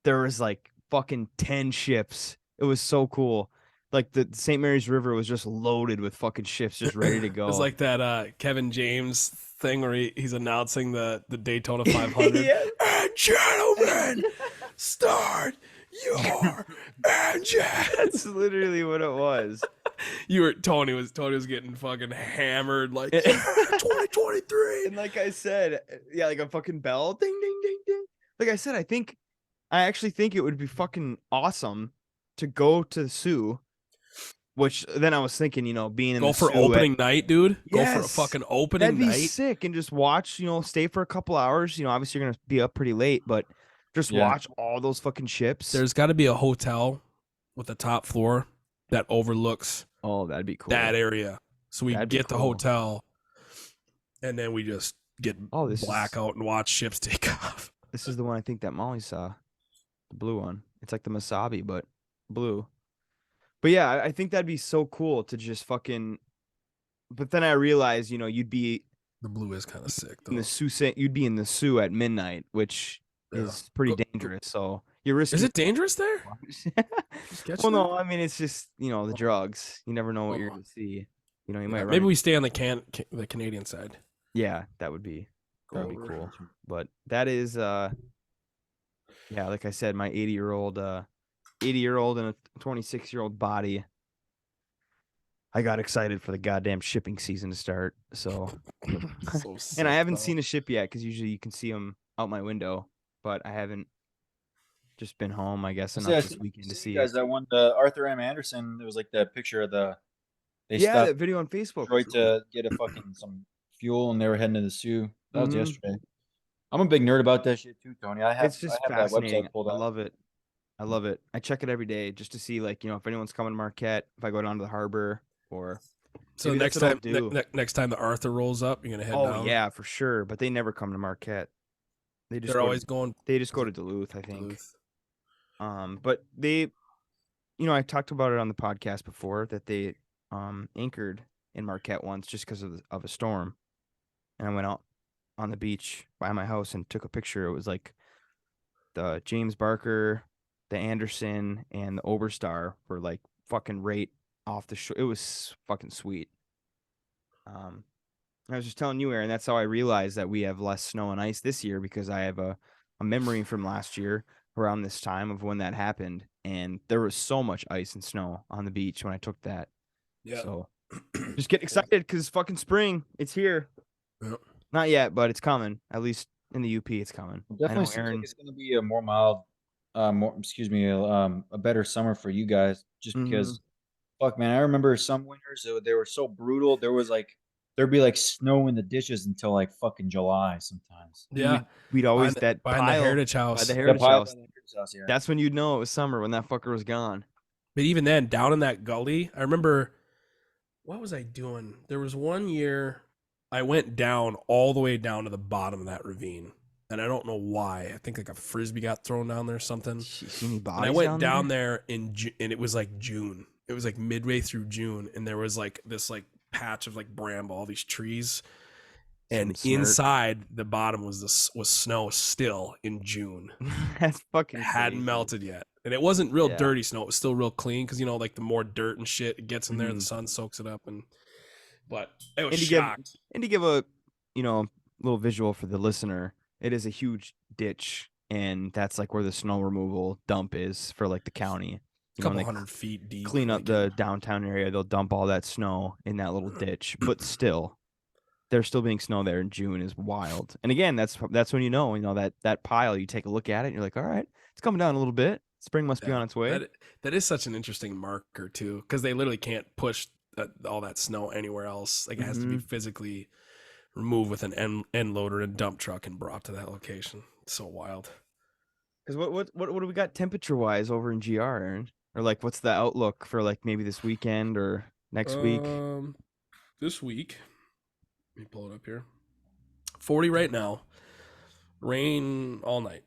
there was like fucking 10 ships. It was so cool. Like the St. Mary's River was just loaded with fucking ships, just ready to It go. was like that Kevin James thing where he's announcing the Daytona 500. Yeah. And gentlemen, start your engine. That's literally what it was. Tony was getting fucking hammered like 2023. And like I said, yeah, like a fucking bell, ding ding ding ding. Like I said, I actually think it would be fucking awesome to go to the Sioux. Which then I was thinking, being in Go the for Sioux opening night, dude. Go for a Yes. fucking opening that'd be night. sick, and just watch, stay for a couple hours. Obviously you're gonna be up pretty late, but just watch all those fucking ships. There's got to be a hotel with a top floor that overlooks that'd be cool. that area. So we That'd be get the cool. hotel, and then we just get this blackout and watch ships take off. This is the one I think that Molly saw, the blue one. It's like the Masabi, but blue. But yeah, I think that'd be so cool to just fucking. But then I realized, you'd be The blue is kind of sick though. in the Sioux. You'd be in the Sioux at midnight, which is pretty dangerous. So you're risking. Is it dangerous there? Well, no, I mean it's just the drugs. You never know what you're gonna see. You might. Maybe we stay on the Canadian side. Yeah, that would be cool. But that is yeah, like I said, my 80-year-old and a 26-year-old body. I got excited for the goddamn shipping season to start. So, So sick, and I haven't though. seen a ship yet because usually you can see them out my window, but I haven't. Just been home, I guess, enough this weekend to see you guys that won the Arthur M. Anderson. There was like that picture of they that video on Facebook. Detroit to get a fucking some fuel, and they were heading to the Sioux. That was Mhm. yesterday. I'm a big nerd about that shit too, Tony. It's just I have that fascinating. website pulled I up. love it. I love it. I check it every day just to see, like, if anyone's coming to Marquette, if I go down to the harbor, or So maybe next that's what time, I'll do. next time the Arthur rolls up, you're gonna head down. Oh yeah, for sure. But they never come to Marquette. They're always going. They just go to Duluth, I think. Duluth. But they, I talked about it on the podcast before that they anchored in Marquette once just because of a storm, and I went out on the beach by my house and took a picture. It was like the James Barker, the Anderson, and the Oberstar were like fucking right off the shore. It was fucking sweet. I was just telling you, Aaron, that's how I realized that we have less snow and ice this year, because I have a memory from last year around this time of when that happened, and there was so much ice and snow on the beach when I took that. Yeah. So just get excited because it's fucking spring. It's here. Yep. Not yet, but it's coming. At least in the UP, it's coming. It definitely seems like it's going to be a more mild, a better summer for you guys. Just because, fuck, man, I remember some winters they were so brutal. There'd be like snow in the ditches until like fucking July sometimes. Yeah, we'd always behind the pile Heritage House. by the Heritage House. Yeah. That's when you'd know it was summer, when that fucker was gone. But even then, down in that gully, I remember, what was I doing? There was one year I went down all the way down to the bottom of that ravine, and I don't know why. I think like a frisbee got thrown down there or something. And I went down there and it was like June. It was like midway through June, and there was like this like patch of like bramble, all these trees, and inside the bottom was snow still in June. That's fucking hadn't crazy. melted yet, and it wasn't real dirty snow. It was still real clean because like the more dirt and shit it gets in there, the sun soaks it up. But it was shocked. And to give a little visual for the listener, it is a huge ditch, and that's like where the snow removal dump is for like the county. A couple 100 feet deep. Clean up the downtown area. They'll dump all that snow in that little ditch, but still, there's still being snow there in June is wild. And again, that's when that pile. You take a look at it, and you're like, all right, it's coming down a little bit. Spring must be on its way. That is such an interesting marker too, because they literally can't push all that snow anywhere else. Like it has to be physically removed with an end loader and dump truck and brought to that location. It's so wild. Because what do we got temperature wise over in GR, Aaron? Or like, what's the outlook for like maybe this weekend or next week? This week, let me pull it up here. 40 right now. Rain all night.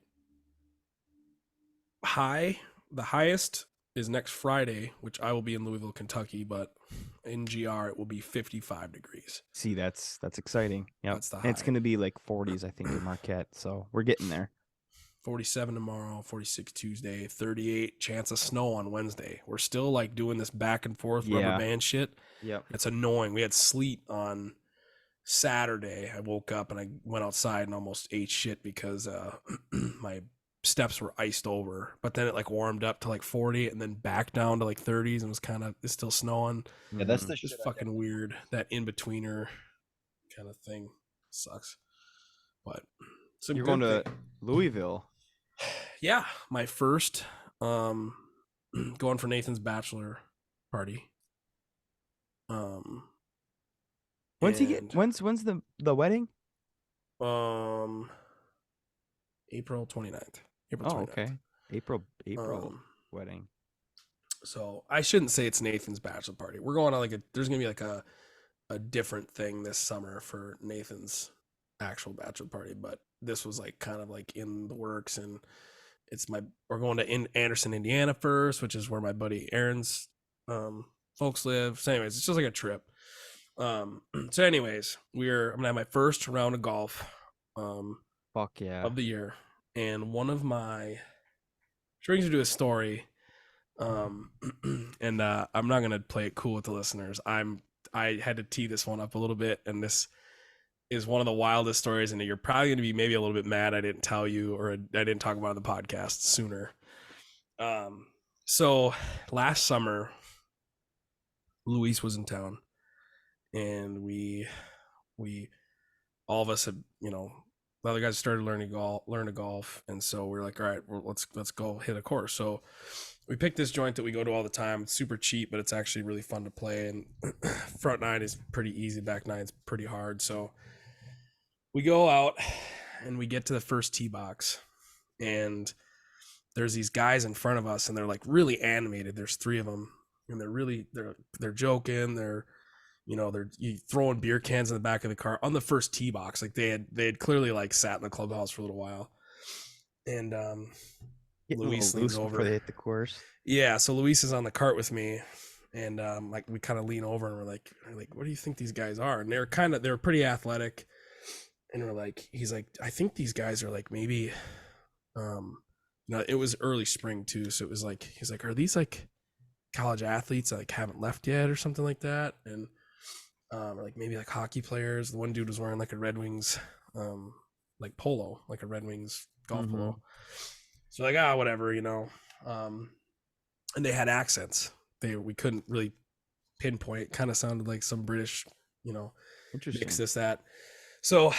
The highest is next Friday, which I will be in Louisville, Kentucky, but in GR it will be 55 degrees. See, that's exciting. Yeah, that's the high. It's going to be like 40s, I think, in Marquette. So we're getting there. 47 tomorrow, 46 Tuesday, 38 chance of snow on Wednesday. We're still like doing this back and forth rubber band shit. Yeah, it's annoying. We had sleet on Saturday. I woke up and I went outside and almost ate shit because my steps were iced over, but then it like warmed up to like 40 and then back down to like 30s and it's still snowing. Yeah, that's the just fucking weird. That in-betweener kind of thing sucks. But you're going to Louisville. Yeah, my first going for Nathan's bachelor party. When's the wedding? April 29th. April 29th. Okay. April wedding. So I shouldn't say it's Nathan's bachelor party. We're going on there's gonna be like a different thing this summer for Nathan's actual bachelor party, but this was like kind of like in the works, and we're going to Anderson, Indiana first, which is where my buddy Aaron's folks live. So anyways, it's just like a trip. So anyways, I'm gonna have my first round of golf Fuck yeah. of the year, and one of my brings me to a story, and I'm not gonna play it cool with the listeners. I had to tee this one up a little bit, and this is one of the wildest stories, and you're probably gonna be maybe a little bit mad I didn't tell you, or I didn't talk about it on the podcast sooner. So last summer, Luis was in town, and we all of us had, the other guys started learn to golf, and so we're like, all right, well, let's go hit a course. So we picked this joint that we go to all the time. It's super cheap, but it's actually really fun to play, and front nine is pretty easy, back nine is pretty hard. So we go out and we get to the first tee box, and there's these guys in front of us, and they're like really animated. There's three of them, and they're joking. They're throwing beer cans in the back of the car on the first tee box. Like they had clearly like sat in the clubhouse for a little while. And Luis leans over before they hit the course. Yeah, so Luis is on the cart with me, and like we kind of lean over and we're like, what do you think these guys are? And they're pretty athletic, and he's like, I think these guys are like maybe, it was early spring too, so it was like he's like, are these like college athletes that like haven't left yet or something like that? And like maybe like hockey players. The one dude was wearing like a Red Wings like polo, like a Red Wings golf polo. So like, whatever, and they had accents. We couldn't really pinpoint. Kind of sounded like some British, Interesting. mix this, that. So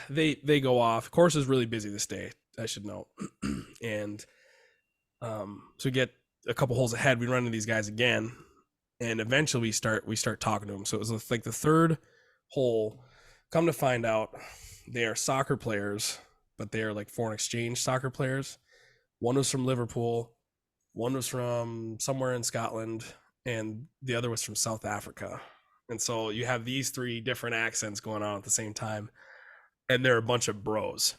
they go off. Course is really busy this day, I should note. And so we get a couple holes ahead. We run into these guys again, and eventually we start talking to them. So it was like the third hole. Come to find out, they are soccer players, but they are like foreign exchange soccer players. One was from Liverpool, one was from somewhere in Scotland, and the other was from South Africa. And so you have these three different accents going on at the same time, and they're a bunch of bros.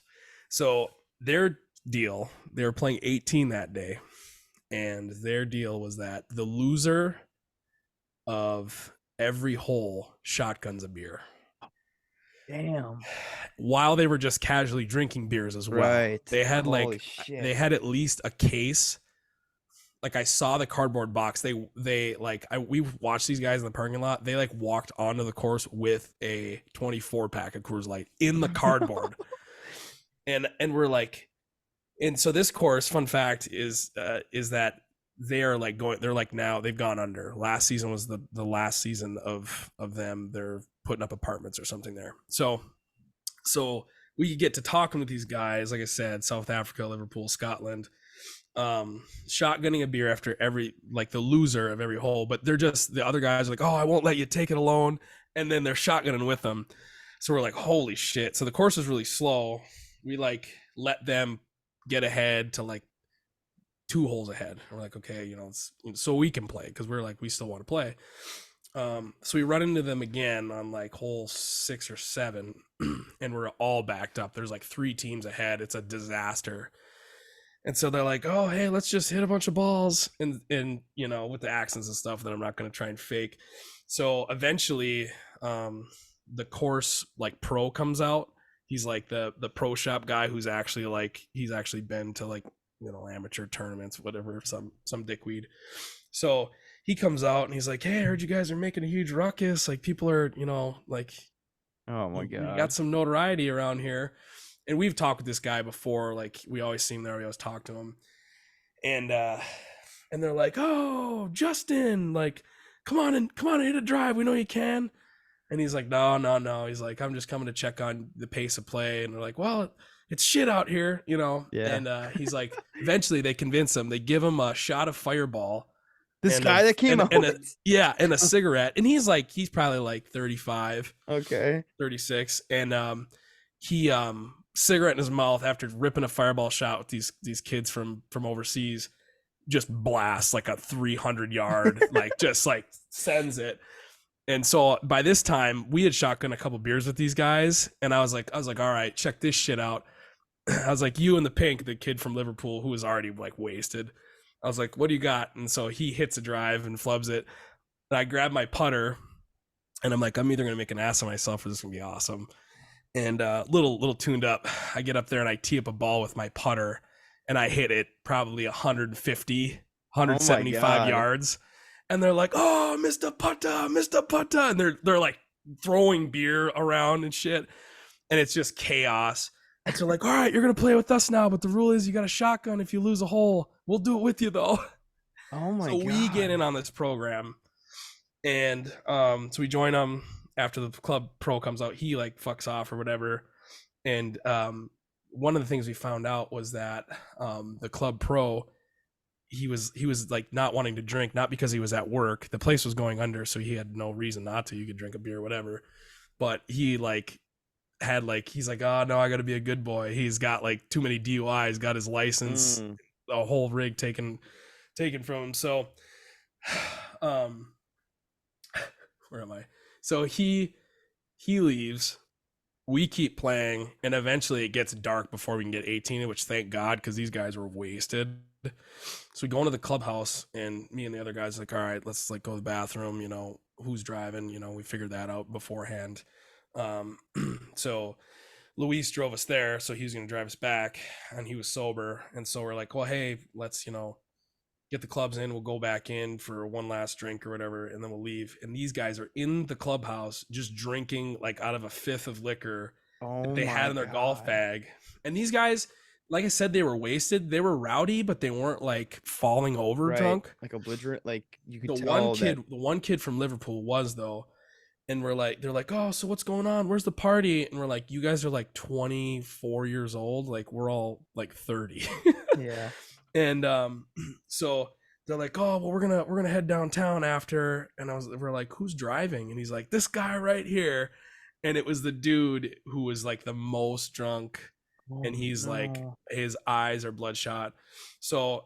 So their deal, they were playing 18 that day, and their deal was that the loser of every hole shotguns a beer. Damn. while they were just casually drinking beers as well. Right. They had Holy like shit. they had at least a case. Like I saw the cardboard box. We watched these guys in the parking lot. They like walked onto the course with a 24 pack of Coors Light in the cardboard. and we're like, and so this course, fun fact is that they're like now they've gone under. Last season was the last season of them. They're putting up apartments or something there. So we get to talking with these guys, like I said, South Africa, Liverpool, Scotland, shotgunning a beer after every, like the loser of every hole, but they're just, the other guys are like, oh, I won't let you take it alone. And then they're shotgunning with them. So we're like, holy shit. So the course is really slow. We like let them get ahead to like 2 holes ahead. We're like, okay, so we can play, because we're like, we still want to play. So we run into them again on like hole 6 or 7, and we're all backed up. There's like 3 teams ahead. It's a disaster. And so they're like, oh, hey, let's just hit a bunch of balls, and with the accents and stuff that I'm not going to try and fake. So eventually, the course like pro comes out. He's like the pro shop guy who's actually like, he's actually been to like, amateur tournaments, whatever, some dickweed. So he comes out and he's like, hey, I heard you guys are making a huge ruckus. Like people are, like, Oh my God. you got some notoriety around here. And we've talked with this guy before. Like we always see him there. We always talk to him. And they're like, oh, Justin, like, come on and hit a drive. We know you can. And he's like, no. He's like, I'm just coming to check on the pace of play. And they're like, well, it's shit out here, Yeah. And he's like, eventually they convince him. They give him a shot of Fireball. This guy that came out. And a cigarette. And he's probably like 35. Okay. 36. And he cigarette in his mouth after ripping a Fireball shot with these kids from overseas, just blasts like a 300-yard, like just like sends it. And so by this time we had shotgun a couple beers with these guys, and I was like, all right, check this shit out. I was like, you and the pink, the kid from Liverpool who was already like wasted. I was like, what do you got? And so he hits a drive and flubs it. And I grab my putter, and I'm like, I'm either gonna make an ass of myself or this is gonna be awesome. And little tuned up, I get up there and I tee up a ball with my putter, and I hit it probably 150, 175 yards. And they're like, oh, Mr. Putter. And they're like throwing beer around and shit. And it's just chaos. And so like, all right, you're going to play with us now. But the rule is you got a shotgun if you lose a hole. We'll do it with you though. Oh my God. So we get in on this program. And so we join them after the club pro comes out. He like fucks off or whatever. And one of the things we found out was that the club pro, he was like not wanting to drink, not because he was at work. The place was going under, so he had no reason not to. You could drink a beer, whatever. But he like had like, he's like, oh no, I got to be a good boy. He's got like too many DUIs, got his license, a whole rig taken from him. So, where am I? So he leaves. We keep playing, and eventually it gets dark before we can get 18, which thank God, because these guys were wasted. So we go into the clubhouse, and me and the other guys are like, all right, let's like go to the bathroom, who's driving, we figured that out beforehand. So Luis drove us there, so he was going to drive us back, and he was sober. And so we're like, well, hey, let's, get the clubs in. We'll go back in for one last drink or whatever, and then we'll leave. And these guys are in the clubhouse just drinking like out of a fifth of liquor that they had in their golf bag. And these guys, like I said, they were wasted. They were rowdy, but they weren't like falling over drunk. Like belligerent. Like you could the tell the one kid from Liverpool was though. And they're like, oh, so what's going on? Where's the party? And we're like, you guys are like 24 years old. Like we're all like 30. Yeah. And so they're like, oh, well, we're gonna head downtown after. And we're like, who's driving? And he's like, this guy right here. And it was the dude who was like the most drunk. And he's like, his eyes are bloodshot. So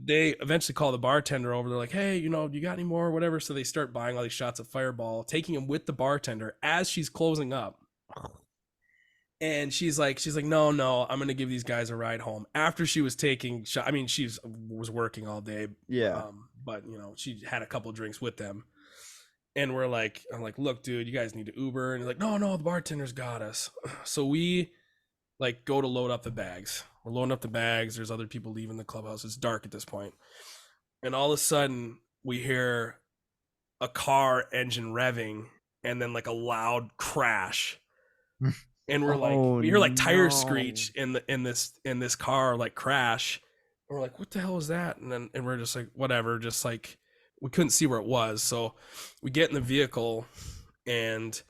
they eventually call the bartender over. They're like, hey, you got any more or whatever? So they start buying all these shots of Fireball, taking them with the bartender as she's closing up. And she's like, no, I'm going to give these guys a ride home. After she was taking shot, I mean, she was working all day. Yeah. But she had a couple drinks with them. And I'm like, look, dude, you guys need to Uber. And he's like, no, the bartender's got us. So we like go to load up the bags. We're loading up the bags. There's other people leaving the clubhouse. It's dark at this point. And all of a sudden we hear a car engine revving and then like a loud crash. And we're like, we hear like tires screech in this car like crash. And we're like, what the hell is that? And we're just like, whatever, just like we couldn't see where it was. So we get in the vehicle and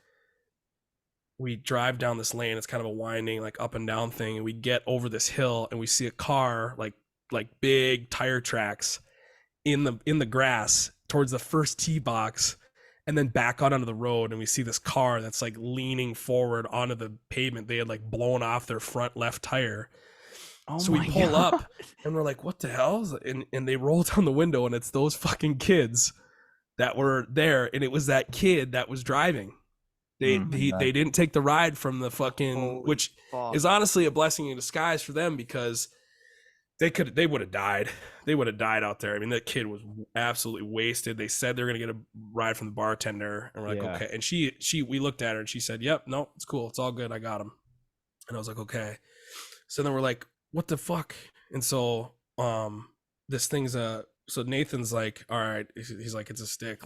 we drive down this lane. It's kind of a winding, like up and down thing. And we get over this hill and we see a car, like big tire tracks in the grass towards the first tee box, and then back out onto the road. And we see this car that's like leaning forward onto the pavement. They had like blown off their front left tire. So we pull up and we're like, what the hell? And they roll down the window and it's those fucking kids that were there. And it was that kid that was driving. They didn't take the ride from the fucking, which is honestly a blessing in disguise for them, because they would have died. They would have died out there. I mean, that kid was absolutely wasted. They said they're going to get a ride from the bartender. And we're like, okay. And we looked at her and she said, yep, no, it's cool. It's all good. I got him. And I was like, okay. So then we're like, what the fuck? And so this thing's so Nathan's like, all right, he's like, it's a stick,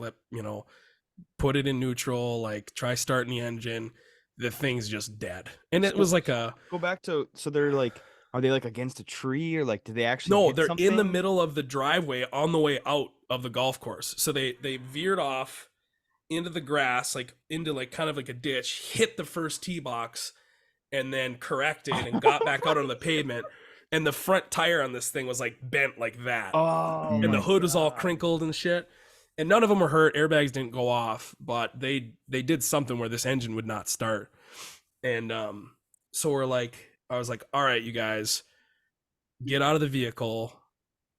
put it in neutral, like try starting the engine. The thing's just dead. And it was like go back to, so they're like, are they like against a tree, or like, did they actually no, hit they're something? in the middle of the driveway on the way out of the golf course. So they veered off into the grass, like into like kind of like a ditch, hit the first tee box, and then corrected and got back out on the pavement. And the front tire on this thing was like bent like that. Oh, and the hood was all crinkled and shit. And none of them were hurt. Airbags didn't go off, but they did something where this engine would not start. And so I was like, all right, you guys, get out of the vehicle.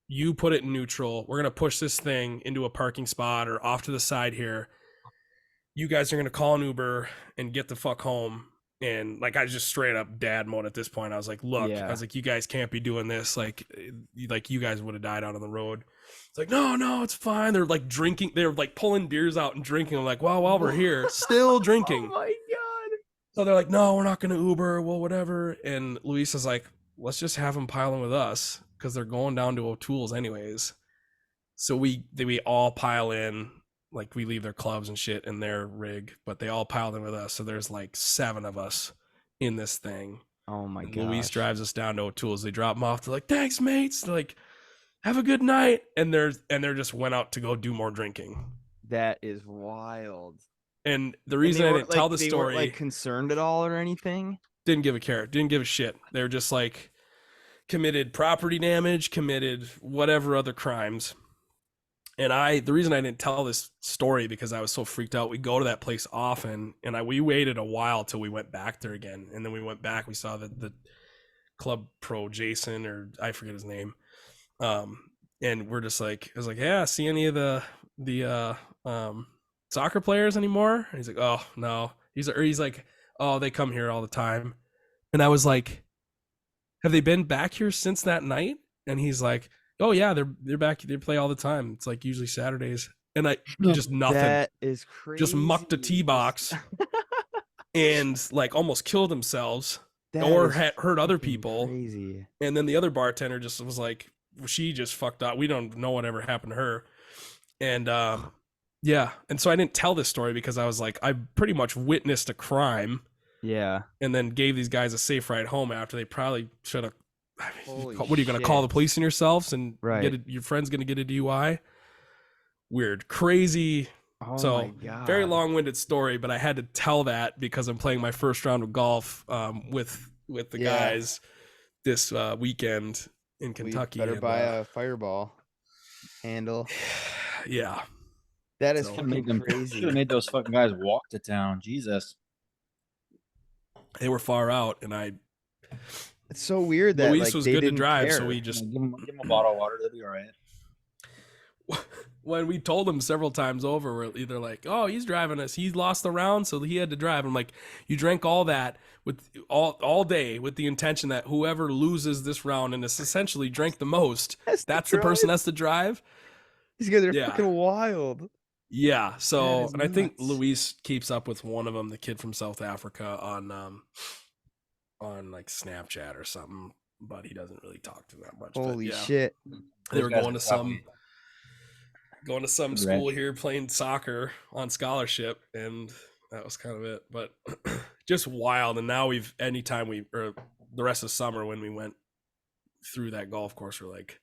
You put it in neutral. We're going to push this thing into a parking spot or off to the side here. You guys are going to call an Uber and get the fuck home. And like, I was just straight up dad mode at this point. I was like, look, I was like, you guys can't be doing this. Like you guys would have died out on the road. It's like, no, it's fine. They're like drinking. They're like pulling beers out and drinking. I'm like, well, while we're here, still drinking. Oh my God. So they're like, no, we're not going to Uber. Well, whatever. And Luis is like, let's just have them pile in with us, because they're going down to O'Toole's anyways. So we all pile in. Like, we leave their clubs and shit in their rig, but they all piled in with us. So there's like 7 of us in this thing. Oh my God. Luis drives us down to O'Toole's. They drop them off. They're like, thanks, mates. They're like, have a good night. And they're just went out to go do more drinking. That is wild. And the reason I didn't tell the story, they weren't like concerned at all or anything. Didn't give a shit. They were just like, committed property damage, committed whatever other crimes. And the reason I didn't tell this story, because I was so freaked out. We go to that place often, and we waited a while till we went back there again. And then we went back, we saw the club pro Jason, or I forget his name. And we're just like, I was like, yeah, see any of the soccer players anymore? And he's like, oh no. He's like, oh, they come here all the time. And I was like, have they been back here since that night? And he's like, oh yeah, they're back. They play all the time. It's like usually Saturdays. And I just nothing. That is crazy. Just mucked a tee box and like almost killed themselves or hurt other people. Crazy. And then the other bartender just was like, she just fucked up. We don't know whatever happened to her. And yeah. And so I didn't tell this story because I was like, I pretty much witnessed a crime. Yeah. And then gave these guys a safe ride home after they probably should have. Holy what are you going to call the police on yourselves and right. Your friend's going to get a DUI? Weird, crazy. Oh so my God. Very long-winded story, but I had to tell that because I'm playing my first round of golf with the guys this weekend in Kentucky. We better buy a fireball handle. Yeah. That is fucking crazy. Should have made those fucking guys walk to town. Jesus. They were far out, and it's so weird that Luis was they good to didn't drive, care. so we just give him a bottle of water. They'll be all right. When we told him several times over, we're either like, "Oh, he's driving us. He lost the round, so he had to drive." I'm like, "You drank all that with all day with the intention that whoever loses this round and is essentially drank the most, that's the person that's to drive." These guys are fucking wild. Yeah. So, is and I think nuts. Luis keeps up with one of them, the kid from South Africa, on like Snapchat or something, but he doesn't really talk to them that much. But Holy yeah, shit. they Those were guys going are to probably some good school ranch. here playing soccer on scholarship, and that was kind of it. But just wild. And now anytime or the rest of summer when we went through that golf course, we're like,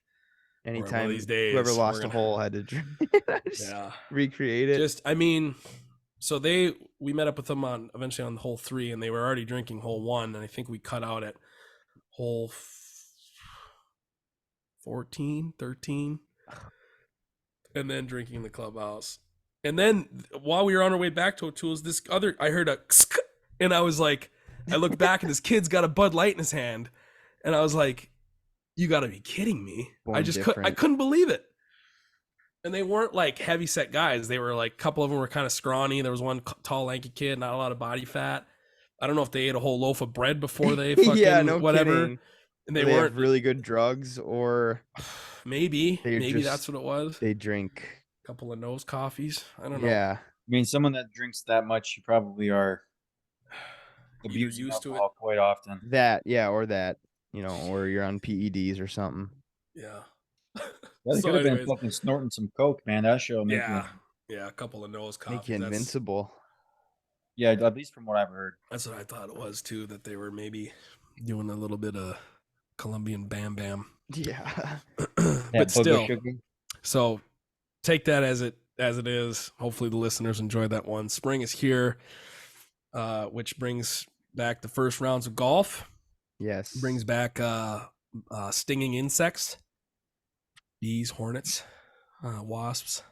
one of Anytime these days whoever we're lost a gonna, hole had to just yeah, recreate it. just I mean, so we met up with them eventually on hole 3, and they were already drinking hole 1, and I think we cut out at hole 14, 13, and then drinking in the clubhouse. And then while we were on our way back to O'Toole's, I heard a and I was like, I looked back and this kid's got a Bud Light in his hand, and I was like, you got to be kidding me! I Different. couldn't believe it. And they weren't like heavy set guys. They were like, a couple of them were kind of scrawny. There was one tall, lanky kid, not a lot of body fat. I don't know if they ate a whole loaf of bread before they fucking Yeah, no whatever. kidding. And They have really good drugs, or maybe just that's what it was. they drink. A couple of nose coffees. I don't know. Yeah. I mean, someone that drinks that much, you probably are Either abusing used to it. alcohol quite often. That, yeah, or that, or you're on PEDs or something. Yeah. Yeah, they So could have been anyways, fucking snorting some coke, man. That show make you. Yeah, a couple of nose Make coffees. you invincible. Yeah, at least from what I've heard. That's what I thought it was too. That they were maybe doing a little bit of Colombian Bam Bam. Yeah. But still, sugar. so take that as it is. Hopefully the listeners enjoyed that one. Spring is here, which brings back the first rounds of golf. Yes. Brings back stinging insects, bees, hornets, wasps.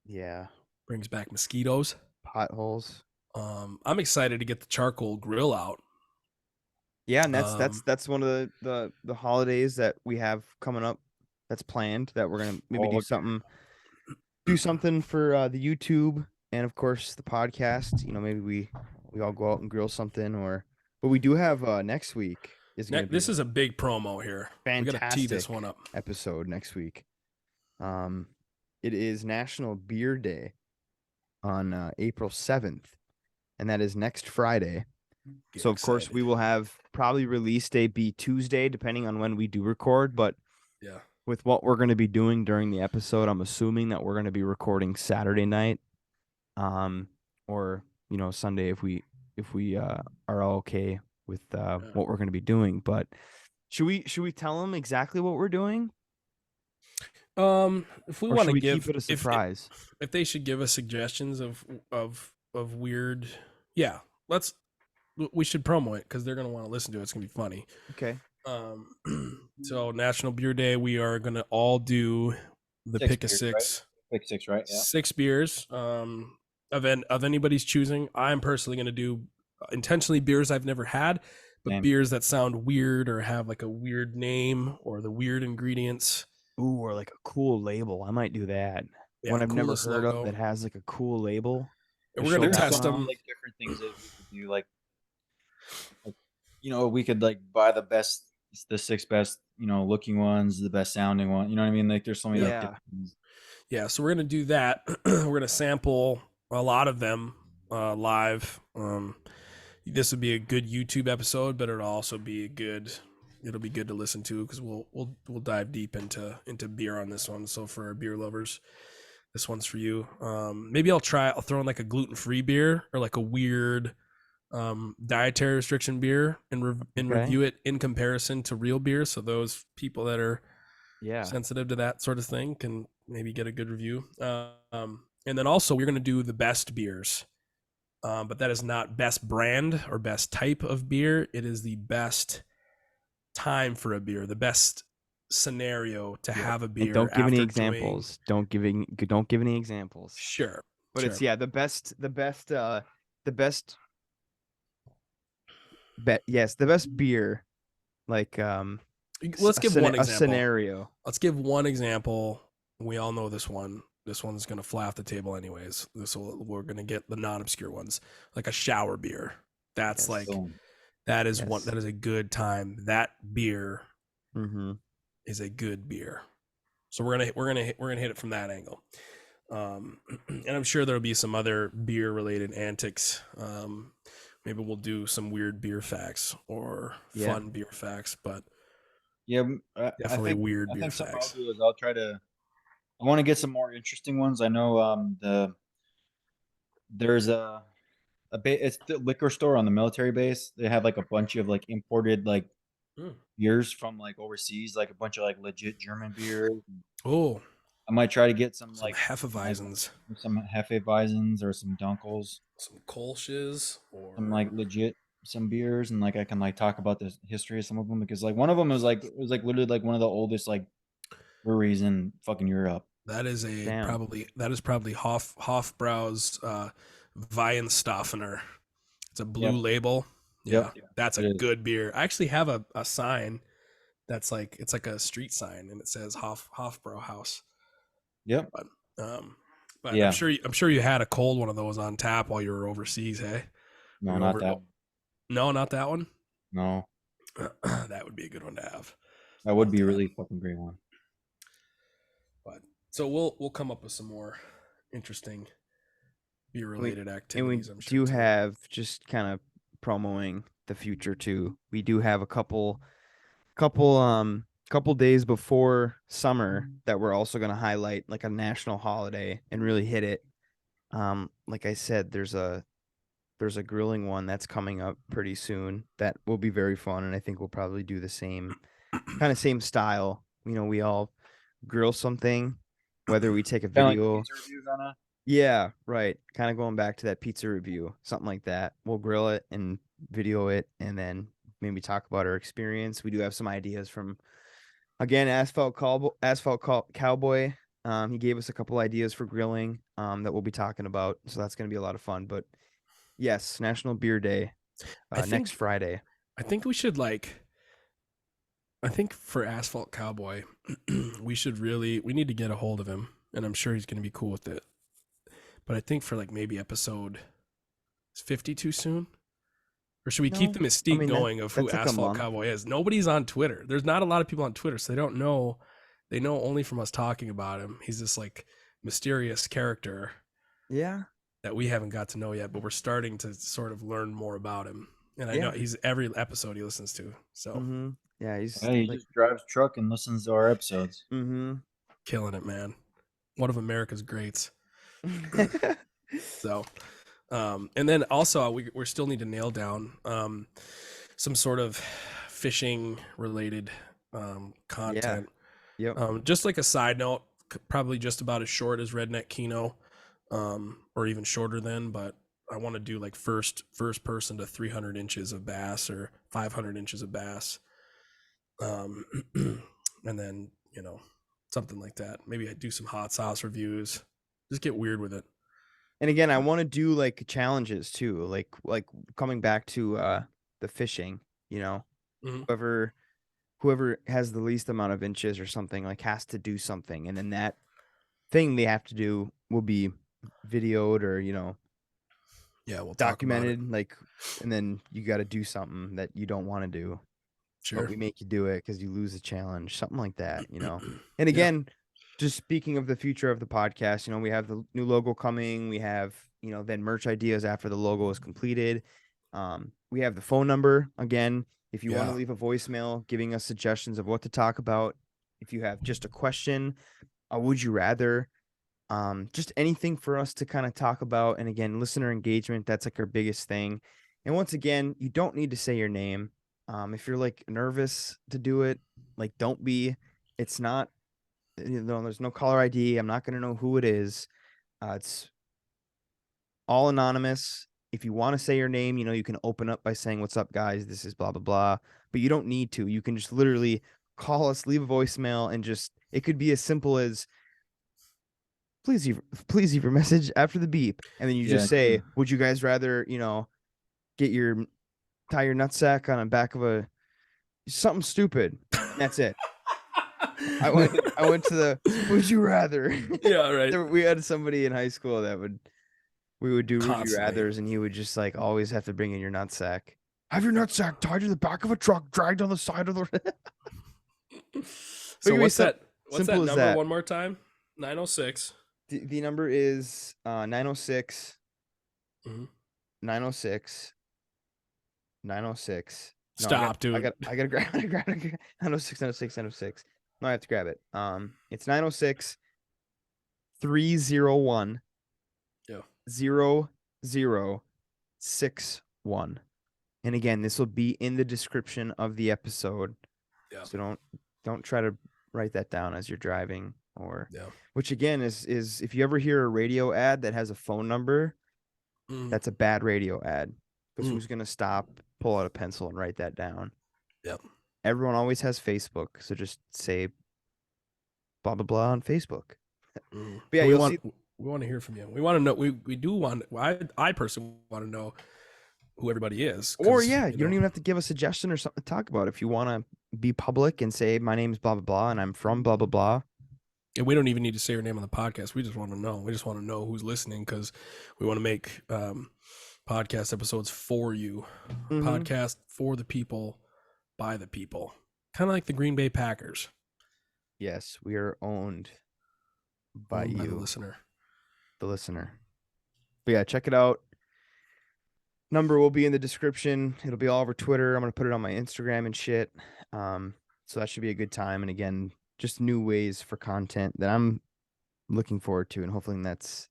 Yeah. Brings back mosquitoes, potholes. I'm excited to get the charcoal grill out. Yeah, and that's one of the holidays that we have coming up. That's planned, that we're gonna maybe do something for the YouTube and of course the podcast. Maybe we all go out and grill something, but we do have next week is gonna be This is a big promo here. fantastic. We gotta tee this one up. Episode next week. It is National Beer Day on April 7th, and that is next Friday. So of course we will have probably release day be Tuesday, depending on when we do record. But yeah, with what we're going to be doing during the episode, I'm assuming that we're going to be recording Saturday night, or Sunday if we are all okay with what we're going to be doing. But should we tell them exactly what we're doing? If we want to keep it a surprise, if they should give us suggestions of weird, yeah, we should promo it because they're gonna want to listen to it. It's gonna be funny. Okay. So National Beer Day, we are gonna all do the pick a six. Right? Pick six, right? Yeah. 6 beers. Of anybody's choosing. I'm personally gonna do intentionally beers I've never had, but beers that sound weird or have like a weird name or the weird ingredients. Ooh, or like a cool label. I might do that. Yeah, one I've never heard of that has like a cool label. And we're gonna test them. Like different things that we could do, like we could like buy the 6 best, looking ones, the best sounding one. You know what I mean? Like there's so many like different things. Yeah, so we're gonna do that. We're gonna sample a lot of them live. This would be a good YouTube episode, but it'll also be good to listen to because we'll dive deep into beer on this one. So for our beer lovers, this one's for you. Maybe I'll throw in like a gluten-free beer or like a weird dietary restriction beer and review it in comparison to real beer. So those people that are sensitive to that sort of thing can maybe get a good review. And then also we're going to do the best beers. But that is not best brand or best type of beer. It is the best time for a beer, the best scenario to have a beer. And don't give any examples. Don't give any examples. Sure. But it's the best beer. Like let's give one example. A scenario. Let's give one example. We all know this one. This one's going to fly off the table anyways. We're going to get the non-obscure ones, like a shower beer. That's that is a good time. That beer is a good beer. So we're going to hit it from that angle. And I'm sure there'll be some other beer related antics. Maybe we'll do some weird beer facts or fun beer facts, but Yeah, definitely weird I beer think something I'll facts. do is I'll try to. I want to get some more interesting ones. I know there's it's the liquor store on the military base. They have like a bunch of like imported like Mm. beers from like overseas, like a bunch of like legit German beers. Oh, I might try to get some some Hefeweizens, some Hefeweizens or some Dunkels, some Kolsch's, some or like legit some beers, and like I can like talk about the history of some of them because like one of them was like literally like one of the oldest like breweries in fucking Europe. that is a Damn. probably Hofbrau's Weihenstoffener. It's a blue Yep. label. Yeah, Yep. that's a It is. good beer. I actually have a sign that's like it's like a street sign and it says Hofbrau House. Yep. But but Yeah. I'm sure you had a cold one of those on tap while you were overseas, hey? Were No, you not over? that. No, not that one. No, That would be a good one to have that would on be a tap. really fucking great one. But so we'll come up with some more interesting beer related And activities. we I'm sure do too. have, just kind of promoting the future too. We do have a couple days before summer that we're also going to highlight, like a national holiday, and really hit it. Like I said, there's a grilling one that's coming up pretty soon that will be very fun, and I think we'll probably do the same style. We all grill something, whether we take a Kind of like video. pizza reviews on a. Yeah, right. Kind of going back to that pizza review, something like that. We'll grill it and video it, and then maybe talk about our experience. We do have some ideas from, again, Cowboy. He gave us a couple ideas for grilling that we'll be talking about, so that's going to be a lot of fun. But yes, National Beer Day, I next think Friday. I think we should like I think for Asphalt Cowboy, we need to get a hold of him, and I'm sure he's going to be cool with it. But I think for like maybe episode is 50 too soon, or should we keep No, the I mystique mean going of who that's like a Asphalt month. Cowboy is? Nobody's on Twitter. There's not a lot of people on Twitter, so they don't know. They know only from us talking about him. He's this like mysterious character Yeah, that we haven't got to know yet, but we're starting to sort of learn more about him. And I know yeah. he's every episode he listens to, so Mm-hmm. Yeah, he's Hey, he like, just drives truck and listens to our episodes. mm-hmm. killing it, man. One of America's greats. So, and then also we still need to nail down some sort of fishing related Yeah. content. Yep. Just like a side note, probably just about as short as Redneck Kino, or even shorter than. But I want to do like first person to 300 inches of bass or 500 inches of bass, and then something like that. Maybe I do some hot sauce reviews. Just get weird with it. And again, I want to do like challenges too, like coming back to the fishing, Mhm. whoever has the least amount of inches or something, like, has to do something, and then that thing they have to do will be videoed or, Yeah, we'll talk about it. documented, like, and then you got to do something that you don't want to do, but Sure. we make you do it because you lose a challenge, something like that. And Yeah. again, just speaking of the future of the podcast, we have the new logo coming. We have, then merch ideas after the logo is completed. We have the phone number again. If you want to Yeah. leave a voicemail giving us suggestions of what to talk about, if you have just a question, would you rather, just anything for us to kind of talk about. And again, listener engagement, that's like our biggest thing. And once again, you don't need to say your name. If you're like nervous to do it, like, don't be. It's not, there's no caller ID. I'm not going to know who it is. It's all anonymous. If you want to say your name, you can open up by saying, "What's up, guys? This is blah, blah, blah." But you don't need to. You can just literally call us, leave a voicemail, and it could be as simple as, please leave your message after the beep. And then you just say, would you guys rather, tie your nutsack on the back of something stupid. And that's it. I went to the would you rather. Yeah, right. We had somebody in high school we would do would you Constantly. rathers, and he would just like always have to bring in your nutsack. Have your nutsack tied to the back of a truck, dragged on the side of the. So what's that? What's that simple as number that. one more time? 906 The number is 906 Mhm. 906 906. No, Stop, I dude. gotta grab 906 906 906. No, I have to grab it. It's 906 301 Yeah. 0061. And again, this will be in the description of the episode. Yeah. So don't try to write that down as you're driving or Yeah. which again is if you ever hear a radio ad that has a phone number, that's a bad radio ad. Because who's gonna stop, pull out a pencil and write that down? Yep. Everyone always has Facebook, so just say blah blah blah on Facebook. Mm. But yeah, we you'll want see. we want to hear from you. We want to know. We do want. I personally want to know who everybody is. Or yeah, you don't even have to give a suggestion or something to talk about. If you want to be public and say my name's blah blah blah and I'm from blah blah blah. And we don't even need to say your name on the podcast. We just want to know. We just want to know who's listening because we want to make podcast episodes for you. Podcast for the people, by the people. Kind of like the Green Bay Packers. Yes, we are owned by Owned you, by the listener. the listener. But yeah, check it out. Number will be in the description. It'll be all over Twitter. I'm gonna put it on my Instagram and shit. So that should be a good time. And again, just new ways for content that I'm looking forward to, and hopefully that's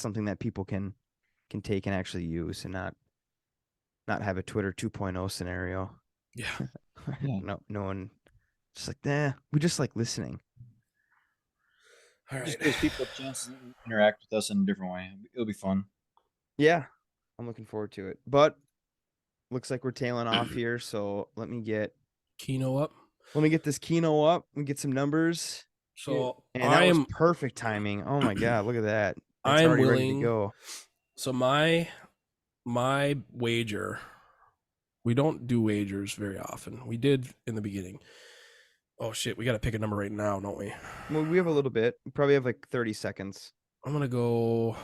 something that people can take and actually use, and not have a Twitter 2.0 scenario. Yeah. No one just like, nah, we just like listening. All right. Just gives people a chance to interact with us in a different way. It'll be fun. Yeah, I'm looking forward to it. But looks like we're tailing off here, so let me get Kino up. Let me get this Kino up and get some numbers. So And that was perfect timing. Oh my god, look at that. It's already ready to go. So my wager, we don't do wagers very often. We did in the beginning. Oh shit, we got to pick a number right now, don't we? Well, we have a little bit. We probably have like 30 seconds. I'm going to go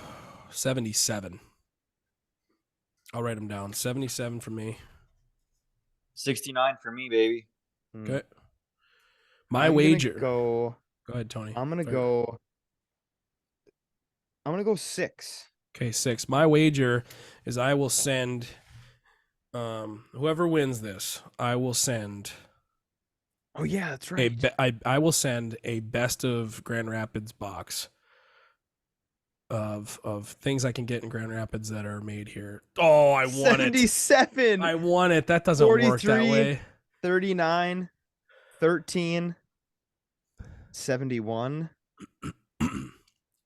77. I'll write them down. 77 for me. 69 for me, baby. Okay. My wager. Go ahead, Tony. I'm gonna go 6. Okay, 6. My wager is I will send whoever wins this, I will send. Oh yeah, that's right. I will send a best of Grand Rapids box of things I can get in Grand Rapids that are made here. Oh, I won 77. I won it. That doesn't work that way. 39, 13, 71,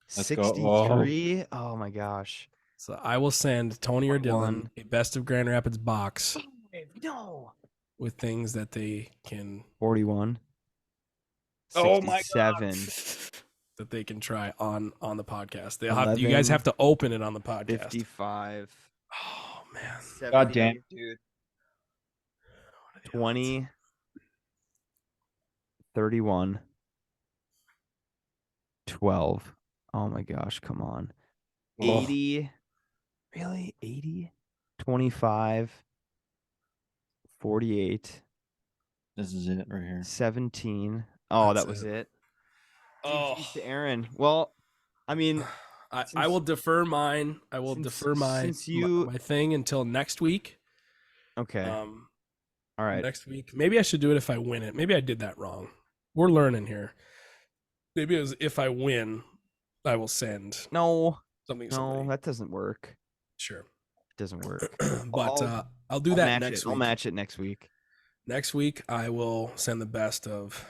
63. Oh my gosh. So I will send Tony or Dylan a best of Grand Rapids box. No. With things that they can 41. 67. Oh my God. That they can try on the podcast. You guys have to open it on the podcast. 55. Oh man. 70, God damn, dude. 20. 31. 12. Oh my gosh, come on. 80. Really? 80? 25. 48. This is it right here. 17. Oh, that was it. Oh, to Aaron. Well, I mean, I will defer mine. I will defer my thing until next week. Okay. All right. Next week. Maybe I should do it if I win it. Maybe I did that wrong. We're learning here. Maybe it was if I win, I will send. Something. That doesn't work. Sure. It doesn't work. But I'll do that next week. I'll match it next week. Next week I will send the best of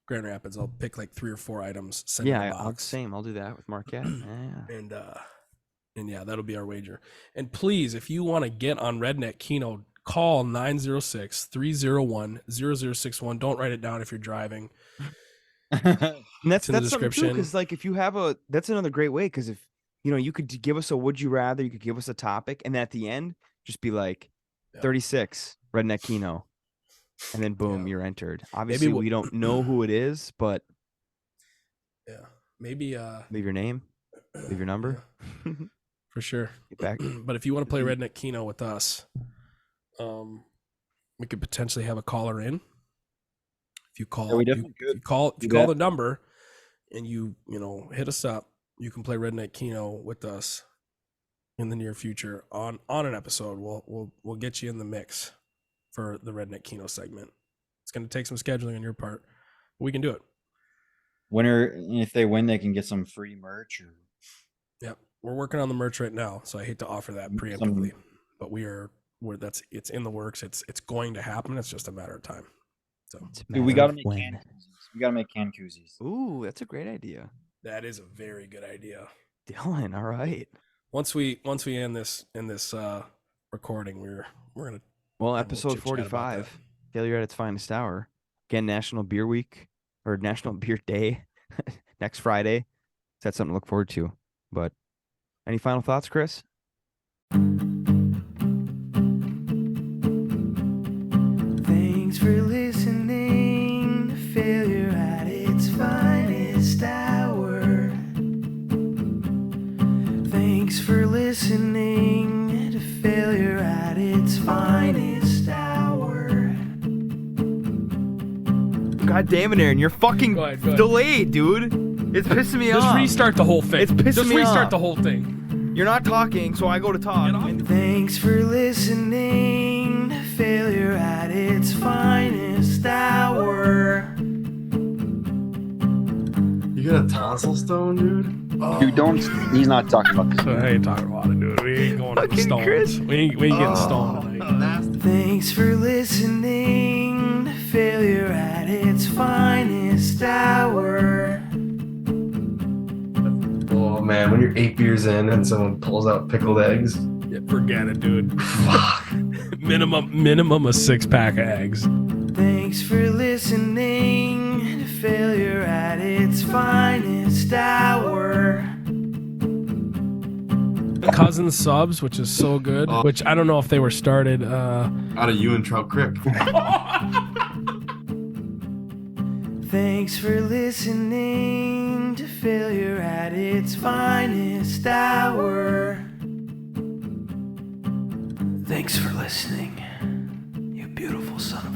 Grand Rapids. I'll pick like 3 or 4 items. Send same. I'll do that with Marquette. Yeah. And yeah, that'll be our wager. And please, if you want to get on Redneck Kino, call 906-301-0061. Don't write it down if you're driving. And that's in the description. Because like if you have that's another great way. Because if you could give us a would you rather, you could give us a topic, and at the end just be like 36 Redneck Kino. And then boom, you're entered. Obviously, we don't know who it is, but maybe leave your name, leave your number, for sure. Get back. But if you want to play Redneck Kino with us, we could potentially have a caller in. If you call, we if you call the number, and you hit us up, you can play Redneck Keno with us in the near future on an episode. We'll get you in the mix for the Redneck Keno segment. It's going to take some scheduling on your part, but we can do it. Winner, if they win, they can get some free merch. Or Yep, we're working on the merch right now, so I hate to offer that preemptively, but it's in the works. It's going to happen. It's just a matter of time. So dude, we got to make can koozies. We got to make can koozies. Ooh, that's a great idea. that is a very good idea. Dylan, all right. Once we end this recording, we're gonna. Well, episode 45, Failure at its Finest Hour. Again, National Beer Week or National Beer Day next Friday. So that's something to look forward to. But any final thoughts, Chris? Thanks for listening to Failure at its Finest Hour. Thanks for listening to Failure at its Finest Hour. God damn it, Aaron. You're fucking Go ahead. delayed, dude. It's pissing me off. Just restart the whole thing. It's pissing Just me restart off. the whole thing. You're not talking, so I go to talk. Thanks for listening to Failure at its Finest Hour. You got a tonsil stone, dude? Oh. Dude, don't. He's not talking about this. I ain't talking about it, dude. We ain't going to the Fucking stones. Chris. We ain't getting stoned tonight. Thanks for listening to Failure at its Finest Hour. Oh man, when you're 8 beers in and someone pulls out pickled eggs. Yeah, forget it, dude. Fuck. minimum a 6-pack of eggs. Thanks for listening to Failure at its Finest Hour. Cousin subs, which is so good. Oh. Which I don't know if they were started. Out of Ewan Trout Creek. Thanks for listening to Failure at its Finest Hour. Thanks for listening, you beautiful son of a